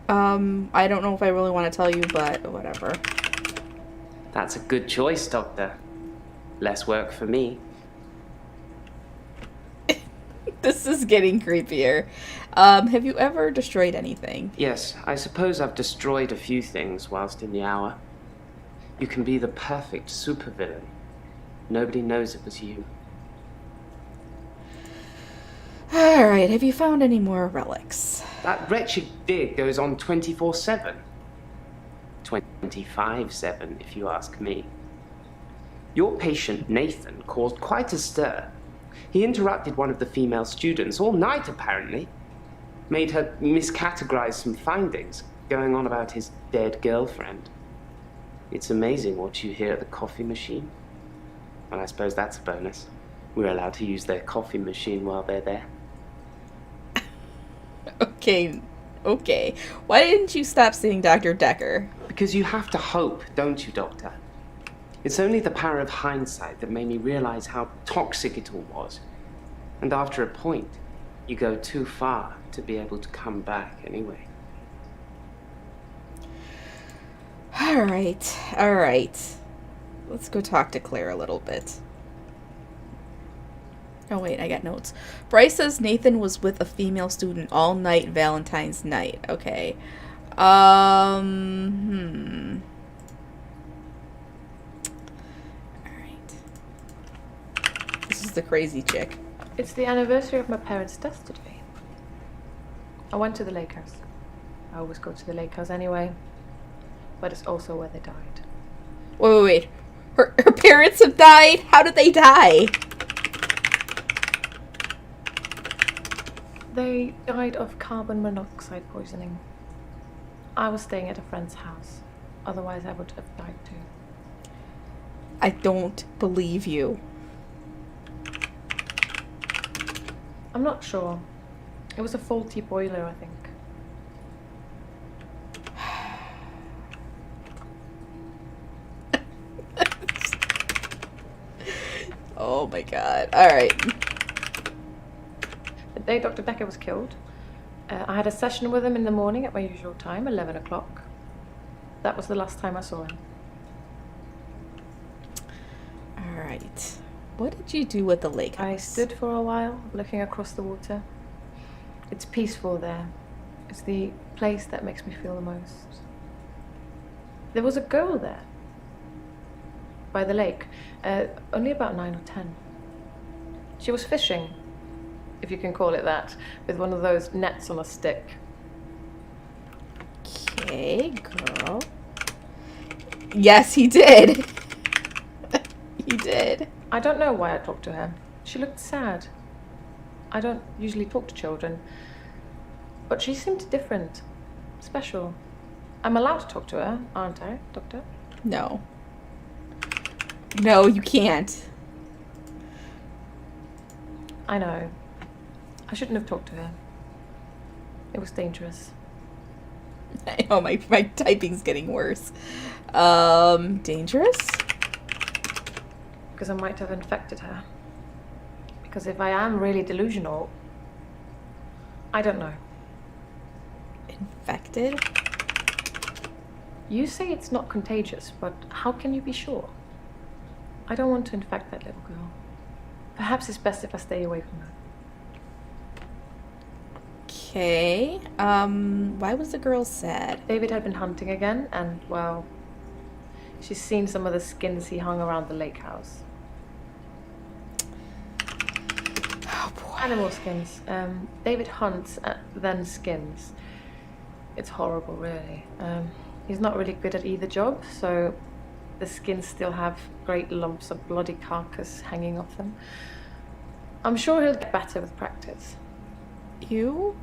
I don't know if I really want to tell you, but whatever. That's a good choice, Doctor. Less work for me. This is getting creepier. Have you ever destroyed anything? Yes, I suppose I've destroyed a few things whilst in the hour. You can be the perfect supervillain. Nobody knows it was you. Alright, have you found any more relics? That wretched dig goes on 24/7. 25/7, if you ask me. Your patient, Nathan, caused quite a stir. He interrupted one of the female students all night, apparently. Made her miscategorize some findings, going on about his dead girlfriend. It's amazing what you hear at the coffee machine. Well, I suppose that's a bonus. We're allowed to use their coffee machine while they're there. Okay. Why didn't you stop seeing Dr. Dekker? Because you have to hope, don't you, Doctor? It's only the power of hindsight that made me realize how toxic it all was. And after a point, you go too far to be able to come back anyway. Alright. Let's go talk to Claire a little bit. Oh wait, I got notes. Bryce says Nathan was with a female student all night Valentine's night. Okay. Alright. This is the crazy chick. It's the anniversary of my parents' death today. I went to the lake house. I always go to the lake house anyway. But it's also where they died. Wait. Her parents have died? How did they die? They died of carbon monoxide poisoning. I was staying at a friend's house. Otherwise, I would have died too. I don't believe you. I'm not sure. It was a faulty boiler, I think. Oh my god. Alright. The day Dr. Dekker was killed, I had a session with him in the morning at my usual time, 11 o'clock. That was the last time I saw him. Alright. What did you do with the lake house? I stood for a while, looking across the water. It's peaceful there. It's the place that makes me feel the most. There was a girl there, by the lake, only about 9 or 10. She was fishing, if you can call it that, with one of those nets on a stick. Okay, girl. Yes, he did. He did. I don't know why I talked to her. She looked sad. I don't usually talk to children, but she seemed different, special. I'm allowed to talk to her, aren't I, Doctor? No. No, you can't. I know. I shouldn't have talked to her. It was dangerous. Oh, my typing's getting worse. Dangerous? Because I might have infected her. Because if I am really delusional, I don't know. Infected? You say it's not contagious, but how can you be sure? I don't want to infect that little girl. Perhaps it's best if I stay away from her. Okay. Why was the girl sad? David had been hunting again, and, well, she's seen some of the skins he hung around the lake house. Oh, boy. Animal skins. David hunts, then skins. It's horrible, really. He's not really good at either job, so the skins still have great lumps of bloody carcass hanging off them. I'm sure he'll get better with practice. You?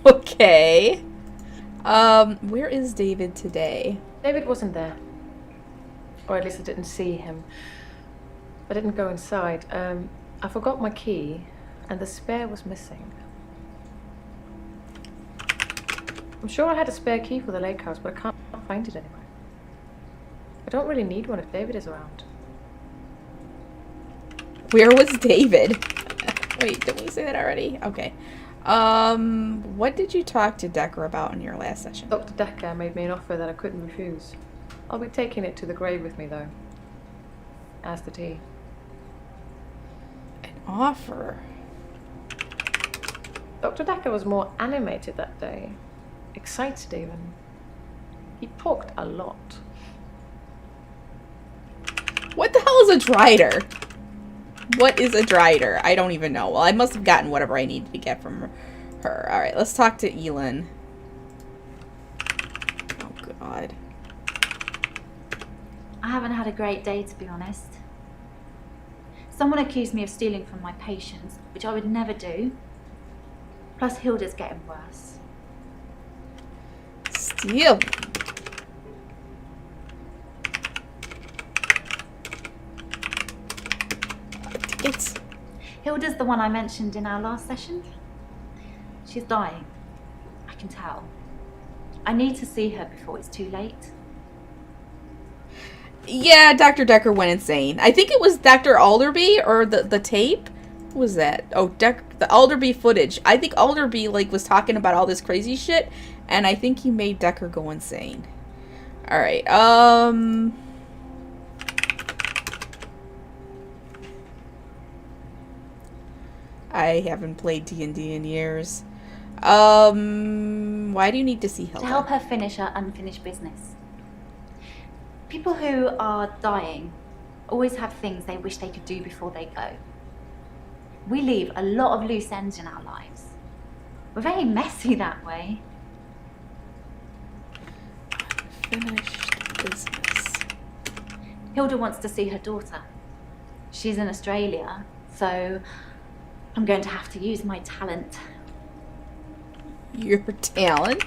Okay. Where is David today? David wasn't there. Or at least I didn't see him. I didn't go inside. I forgot my key, and the spare was missing. I'm sure I had a spare key for the lake house, but I can't find it anywhere. I don't really need one if David is around. Where was David? Wait, didn't we say that already? Okay. What did you talk to Dekker about in your last session? Dr. Dekker made me an offer that I couldn't refuse. I'll be taking it to the grave with me, though. As the tea. An offer? Dr. Dekker was more animated that day. Excited, even. He talked a lot. What the hell is a drider? What is a drider? I don't even know. Well, I must have gotten whatever I needed to get from her. Alright, let's talk to Elin. Oh, God. I haven't had a great day, to be honest. Someone accused me of stealing from my patients, which I would never do. Plus, Hilda's getting worse. Steal. Tickets. Hilda's the one I mentioned in our last session. She's dying. I can tell. I need to see her before it's too late. Yeah, Dr. Dekker went insane. I think it was Dr. Alderby or the tape. What was that? Oh, the Alderby footage. I think Alderby was talking about all this crazy shit, and I think he made Dekker go insane. All right. I haven't played D&D in years. Why do you need to see Hilda? To help her finish her unfinished business. People who are dying always have things they wish they could do before they go. We leave a lot of loose ends in our lives. We're very messy that way. Unfinished business. Hilda wants to see her daughter. She's in Australia, so I'm going to have to use my talent. Your talent?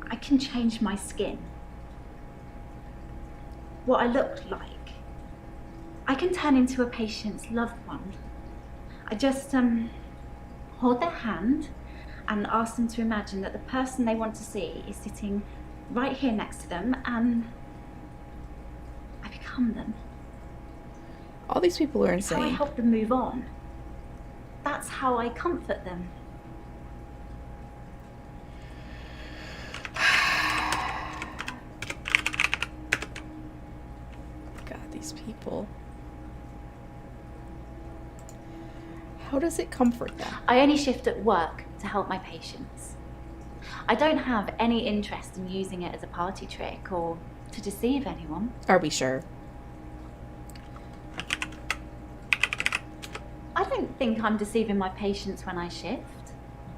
I can change my skin. What I look like. I can turn into a patient's loved one. I just hold their hand and ask them to imagine that the person they want to see is sitting right here next to them, and I become them. All these people are That's how I insane. help them move on. That's how I comfort them. God, these people. How does it comfort them? I only shift at work to help my patients. I don't have any interest in using it as a party trick or to deceive anyone. Are we sure? I don't think I'm deceiving my patients when I shift.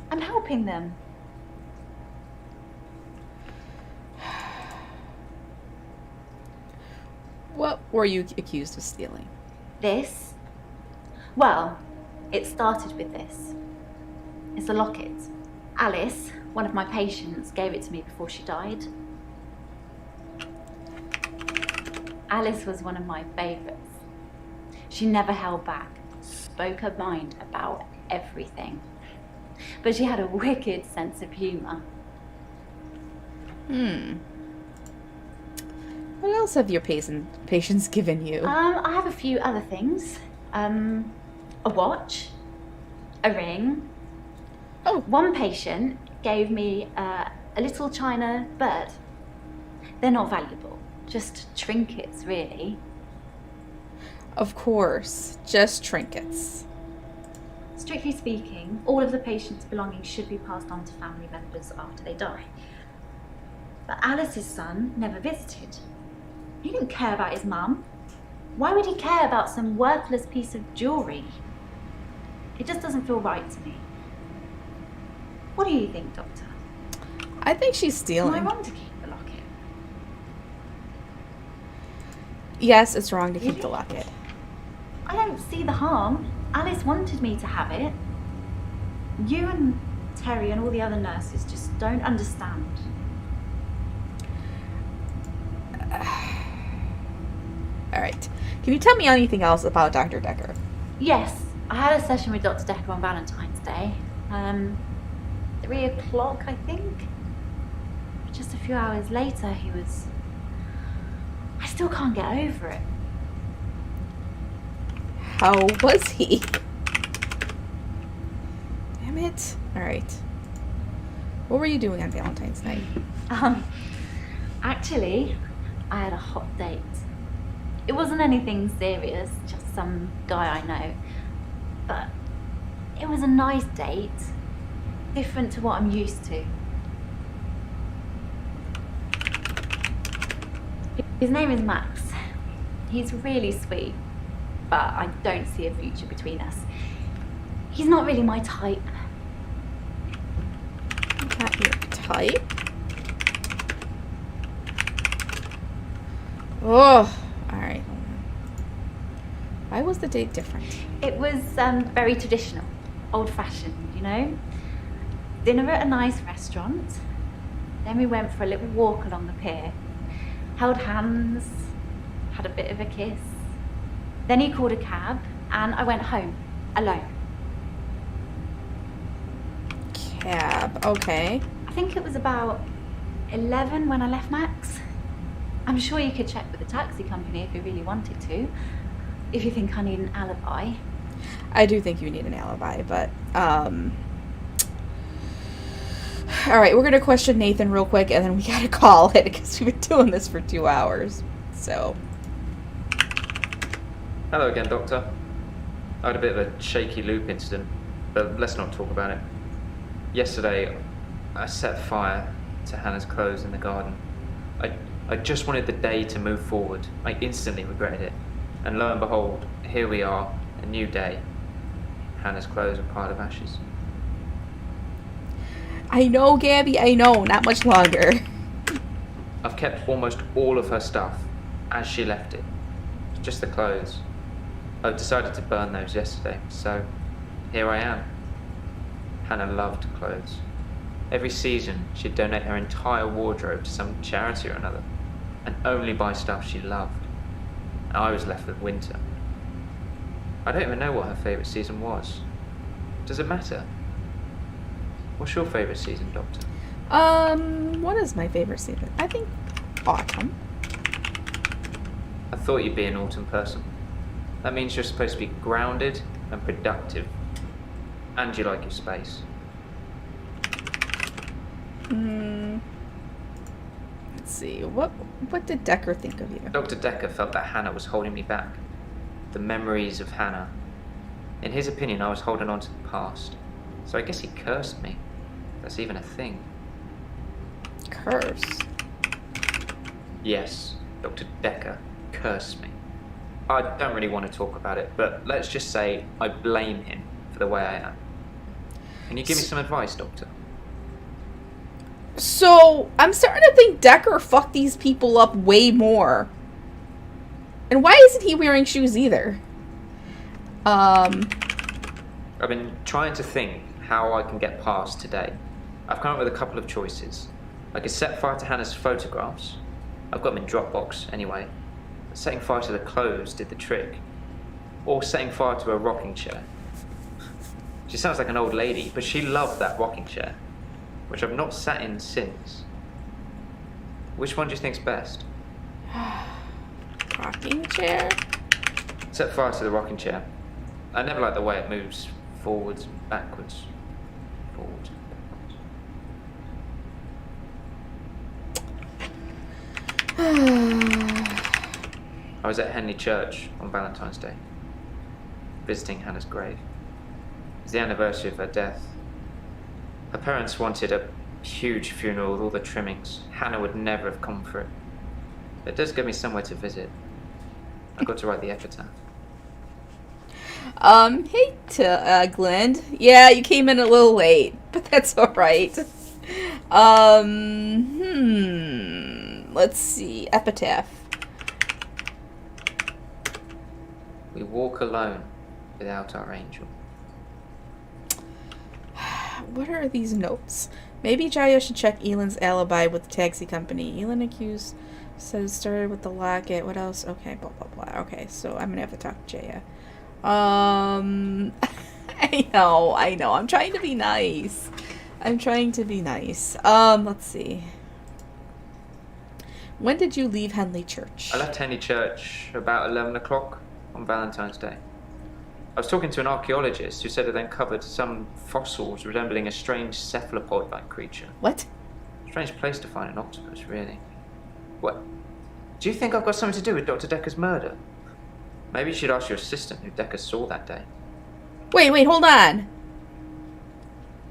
I'm helping them. What were you accused of stealing? This? Well, it started with this. It's a locket. Alice, one of my patients, gave it to me before she died. Alice was one of my favourites. She never held back, spoke her mind about everything. But she had a wicked sense of humour. What else have your patients given you? I have a few other things. A watch, a ring. Oh. One patient gave me a little china bird. They're not valuable, just trinkets, really. Of course, just trinkets. Strictly speaking, all of the patient's belongings should be passed on to family members after they die. But Alice's son never visited. He didn't care about his mum. Why would he care about some worthless piece of jewellery? It just doesn't feel right to me. What do you think, Doctor? I think she's stealing. Am I wrong to keep the locket? Yes, it's wrong to keep Really? the locket. I don't see the harm. Alice wanted me to have it. You and Terry and all the other nurses just don't understand. All right. Can you tell me anything else about Dr. Dekker? Yes, I had a session with Dr. Dekker on Valentine's Day. 3 o'clock, I think. Just a few hours later, he was... I still can't get over it. How was he? Damn it. All right. What were you doing on Valentine's night? Actually, I had a hot date. It wasn't anything serious, just some guy I know. But it was a nice date. Different to what I'm used to. His name is Max. He's really sweet, but I don't see a future between us. He's not really my type. Not your type? Oh, all right. Why was the date different? It was very traditional, old-fashioned, you know? Dinner at a nice restaurant. Then we went for a little walk along the pier. Held hands, had a bit of a kiss. Then he called a cab and I went home, alone. Cab, okay. I think it was about 11 when I left Max. I'm sure you could check with the taxi company if you really wanted to, if you think I need an alibi. I do think you need an alibi, but, all right, we're going to question Nathan real quick, and then we got to call it, because we've been doing this for 2 hours, so. Hello again, Doctor. I had a bit of a shaky loop incident, but let's not talk about it. Yesterday, I set fire to Hannah's clothes in the garden. I just wanted the day to move forward. I instantly regretted it. And lo and behold, here we are, a new day. Hannah's clothes are a pile of ashes. I know, Gabby, I know. Not much longer. I've kept almost all of her stuff as she left it. Just the clothes. I decided to burn those yesterday, so here I am. Hannah loved clothes. Every season, she'd donate her entire wardrobe to some charity or another, and only buy stuff she loved. And I was left with winter. I don't even know what her favourite season was. Does it matter? What's your favourite season, Doctor? What is my favorite season? I think autumn. I thought you'd be an autumn person. That means you're supposed to be grounded and productive. And you like your space. Let's see. What did Dekker think of you? Dr. Dekker felt that Hannah was holding me back. The memories of Hannah. In his opinion, I was holding on to the past. So I guess he cursed me. That's even a thing. Curse? Yes, Dr. Dekker cursed me. I don't really want to talk about it, but let's just say I blame him for the way I am. Can you give me some advice, Doctor? So, I'm starting to think Dekker fucked these people up way more. And why isn't he wearing shoes either? I've been trying to think how I can get past today. I've come up with a couple of choices. I could set fire to Hannah's photographs. I've got them in Dropbox anyway. Setting fire to the clothes did the trick. Or setting fire to a rocking chair. She sounds like an old lady, but she loved that rocking chair, which I've not sat in since. Which one do you think's best? Rocking chair? Set fire to the rocking chair. I never like the way it moves forwards and backwards. Forwards and backwards. I was at Henley Church on Valentine's Day, visiting Hannah's grave. It was the anniversary of her death. Her parents wanted a huge funeral with all the trimmings. Hannah would never have come for it. It does give me somewhere to visit. I got to write the epitaph. Hey, Glenn. Yeah, you came in a little late, but that's alright. Let's see. Epitaph. We walk alone without our angel. What are these notes? Maybe Jaya should check Elon's alibi with the taxi company. Elon accused says started with the locket. What else? Okay, blah blah blah. Okay, so I'm gonna have to talk to Jaya. I know. I'm trying to be nice. Let's see. When did you leave Henley Church? I left Henley Church about 11 o'clock on Valentine's Day. I was talking to an archaeologist who said it uncovered some fossils resembling a strange cephalopod-like creature. What? Strange place to find an octopus, really. What? Do you think I've got something to do with Dr. Dekker's murder? Maybe you should ask your assistant who Dekker saw that day. Wait, hold on.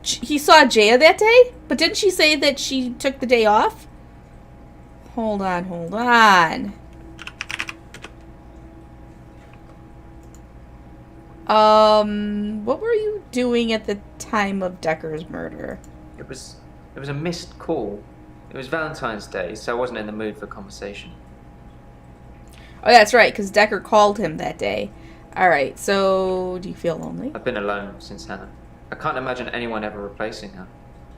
He saw Jaya that day? But didn't she say that she took the day off? Hold on. What were you doing at the time of Dekker's murder? It was a missed call. It was Valentine's Day, so I wasn't in the mood for conversation. Oh, that's right, because Dekker called him that day. Alright, so do you feel lonely? I've been alone since Hannah. I can't imagine anyone ever replacing her.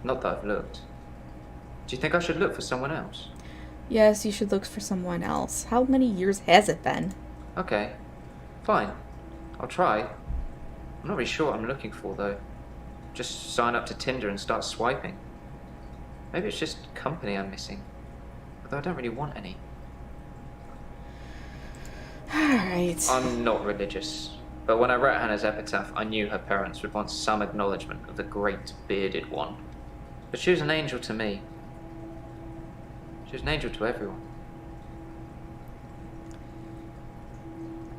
Not that I've looked. Do you think I should look for someone else? Yes, you should look for someone else. How many years has it been? Okay, fine. I'll try. I'm not really sure what I'm looking for, though. Just sign up to Tinder and start swiping. Maybe it's just company I'm missing. Although I don't really want any. Alright. I'm not religious, but when I wrote Hannah's epitaph, I knew her parents would want some acknowledgement of the great bearded one. But she was an angel to me. She was an angel to everyone.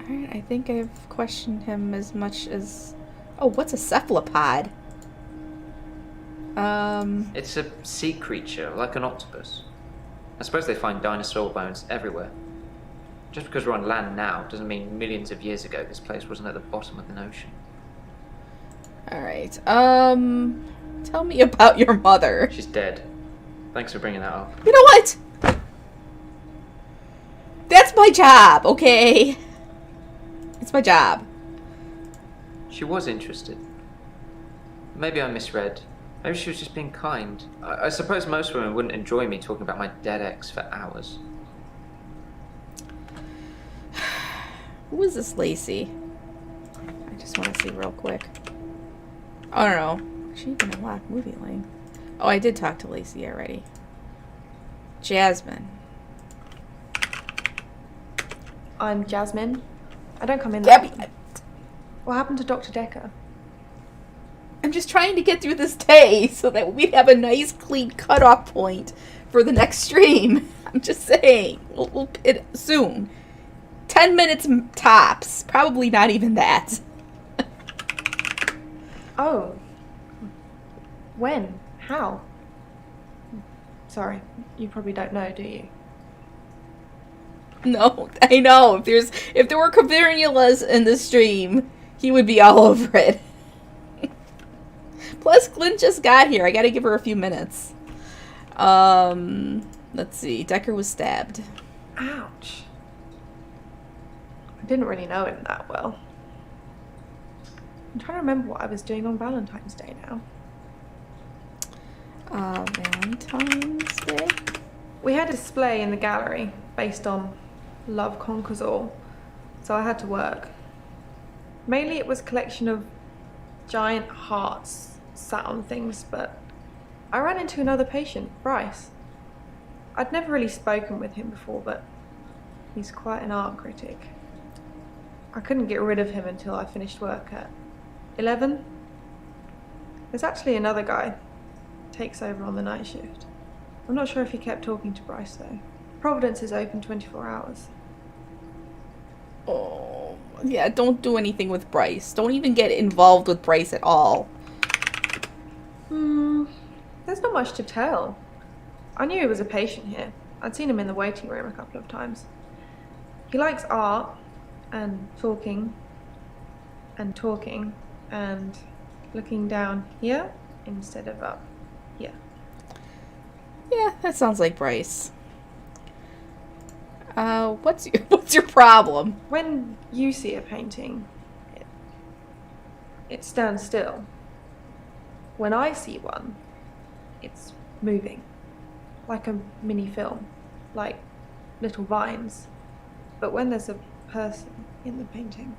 Alright, I think I've questioned him as much as... Oh, what's a cephalopod? It's a sea creature, like an octopus. I suppose they find dinosaur bones everywhere. Just because we're on land now doesn't mean millions of years ago this place wasn't at the bottom of an ocean. Alright, tell me about your mother. She's dead. Thanks for bringing that up. You know what? That's my job, okay? It's my job. She was interested. Maybe I misread. Maybe she was just being kind. I suppose most women wouldn't enjoy me talking about my dead ex for hours. Who is this Lacey? I just want to see real quick. Oh, no. She even unlocked movie link. Oh, I did talk to Lacey already. Jasmine. I'm Jasmine. I don't come in Gabby, that. What happened to Dr. Dekker? I'm just trying to get through this day so that we have a nice, clean cutoff point for the next stream. I'm just saying. We'll it soon. 10 minutes tops. Probably not even that. Oh. When? How? Sorry, you probably don't know, do you? No, I know. If there were Cavernulas in the stream, he would be all over it. Plus, Glenn just got here. I gotta give her a few minutes. Let's see. Dekker was stabbed. Ouch. I didn't really know him that well. I'm trying to remember what I was doing on Valentine's Day now. Valentine's Day? We had a display in the gallery based on Love Conquers All, so I had to work. Mainly it was a collection of giant hearts sat on things, but I ran into another patient, Bryce. I'd never really spoken with him before, but he's quite an art critic. I couldn't get rid of him until I finished work at 11. There's actually another guy takes over on the night shift. I'm not sure if he kept talking to Bryce though. Providence is open 24 hours. Oh, yeah, don't do anything with Bryce. Don't even get involved with Bryce at all. There's not much to tell. I knew he was a patient here. I'd seen him in the waiting room a couple of times. He likes art and talking and looking down here instead of up here. Yeah, that sounds like Bryce. What's your problem? When you see a painting, it stands still. When I see one, it's moving, like a mini film, like little vines. But when there's a person in the painting.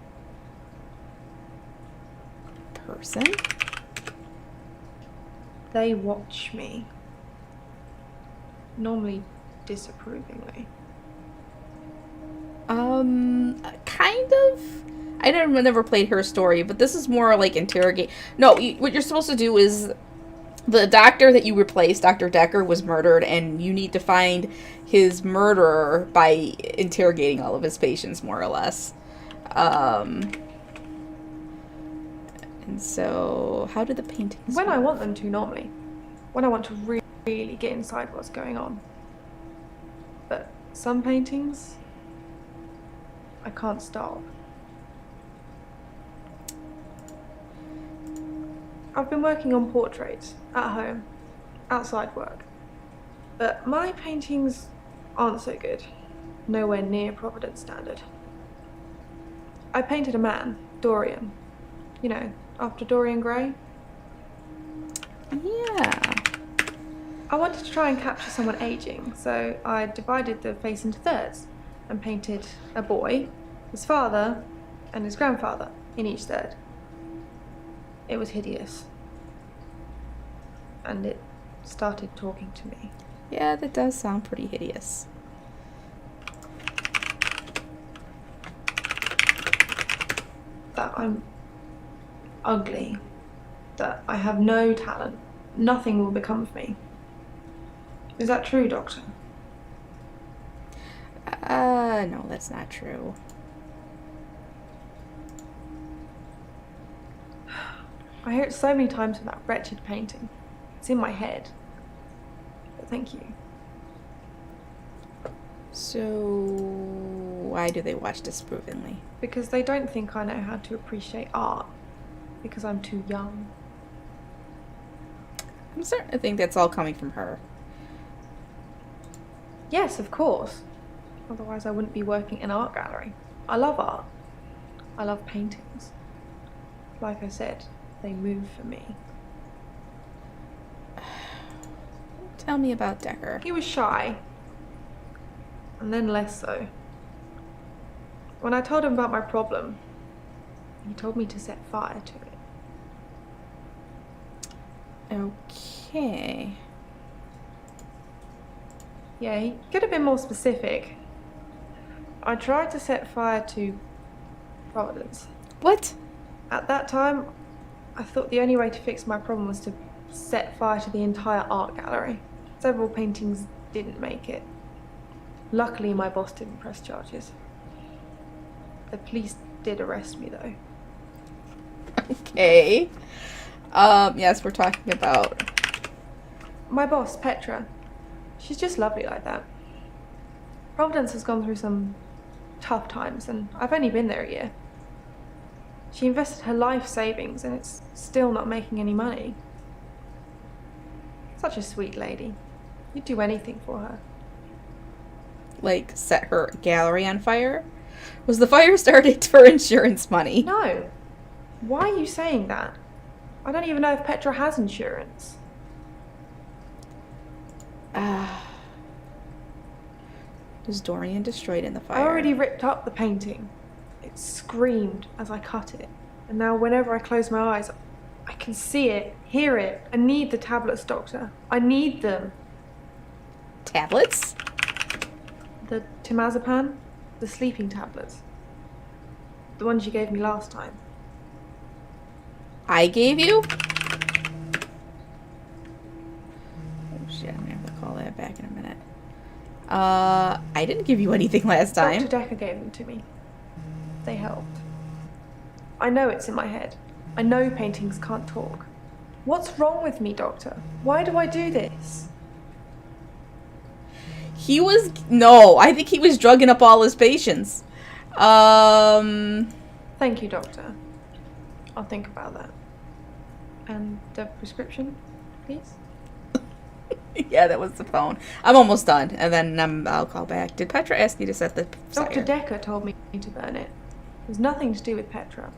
Person? They watch me. Normally disapprovingly. Kind of. I never played Her Story, but this is more like interrogate. No, what you're supposed to do is the doctor that you replaced, Dr. Dekker, was murdered, and you need to find his murderer by interrogating all of his patients, more or less. And so, how do the paintings When work? I want them to, normally. When I want to really get inside what's going on. But some paintings, I can't stop. I've been working on portraits, at home, outside work. But my paintings aren't so good. Nowhere near Providence standard. I painted a man, Dorian. You know, after Dorian Gray. Yeah. I wanted to try and capture someone aging, so I divided the face into thirds and painted a boy, his father, and his grandfather in each third. It was hideous. And it started talking to me. Yeah, that does sound pretty hideous. That I'm ugly. That I have no talent. Nothing will become of me. Is that true, Doctor? No, that's not true. I hear it so many times in that wretched painting. It's in my head. But thank you. So, why do they watch disapprovingly? Because they don't think I know how to appreciate art. Because I'm too young. I'm starting to think that's all coming from her. Yes, of course. Otherwise I wouldn't be working in an art gallery. I love art. I love paintings. Like I said, they move for me. Tell me about Dekker. He was shy, and then less so. When I told him about my problem, he told me to set fire to it. Okay. Yeah, he could have been more specific. I tried to set fire to Providence. What? At that time, I thought the only way to fix my problem was to set fire to the entire art gallery. Several paintings didn't make it. Luckily, my boss didn't press charges. The police did arrest me, though. Okay. Yes, we're talking about... My boss, Petra. She's just lovely like that. Providence has gone through some tough times, and I've only been there a year. She invested her life savings, and it's still not making any money. Such a sweet lady. You'd do anything for her. Like, set her gallery on fire? Was the fire started for insurance money? No. Why are you saying that? I don't even know if Petra has insurance. Was Dorian destroyed in the fire? I already ripped up the painting. It screamed as I cut it. And now whenever I close my eyes, I can see it, hear it. I need the tablets, Doctor. I need them. Tablets? The temazepam? The sleeping tablets. The ones you gave me last time. I gave you? Oh shit, I'm gonna have to call that back in a minute. I didn't give you anything last time. Dr. Dekker gave them to me. They helped. I know it's in my head. I know paintings can't talk. What's wrong with me, Doctor? Why do I do this? He was... No, I think he was drugging up all his patients. Thank you, Doctor. I'll think about that. And the prescription, please? Yeah, that was the phone. I'm almost done, and then I'll call back. Did Petra ask you to set the fire? Dr. Dekker told me to burn it. It was nothing to do with Petra.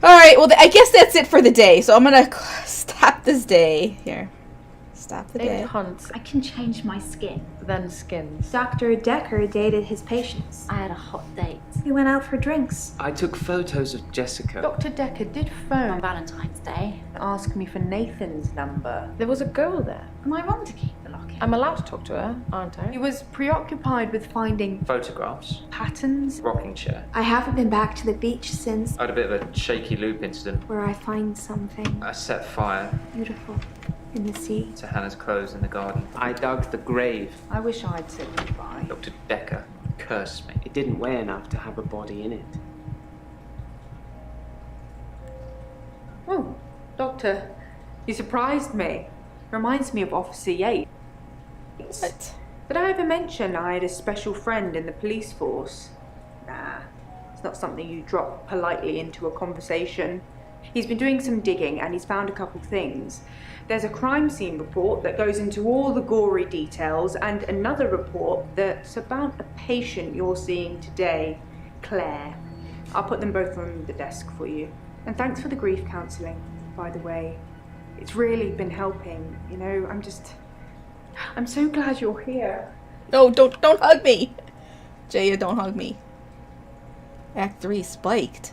Alright, well, I guess that's it for the day. So I'm gonna stop this day. Here. Stop the day. Hunt. I can change my skin. Then skins. Dr. Dekker dated his patients. I had a hot date. We went out for drinks. I took photos of Jessica. Dr. Dekker did phone On Valentine's Day. and ask me for Nathan's number. There was a girl there. Am I wrong to keep the locket? I'm allowed to talk to her, aren't I? He was preoccupied with finding Photographs. patterns. Rocking chair. I haven't been back to the beach since I had a bit of a shaky loop incident. where I find something I set fire beautiful in the sea. to Hannah's clothes in the garden. I dug the grave. I wish I'd said goodbye. Dr. Dekker cursed me. It didn't weigh enough to have a body in it. Oh, Doctor, you surprised me. Reminds me of Officer Yates. What? Did I ever mention I had a special friend in the police force? Nah, it's not something you drop politely into a conversation. He's been doing some digging and he's found a couple things. There's a crime scene report that goes into all the gory details and another report that's about a patient you're seeing today, Claire. I'll put them both on the desk for you. And thanks for the grief counselling, by the way. It's really been helping, you know, I'm so glad you're here. No, don't hug me. Jaya, don't hug me. Act 3 spiked.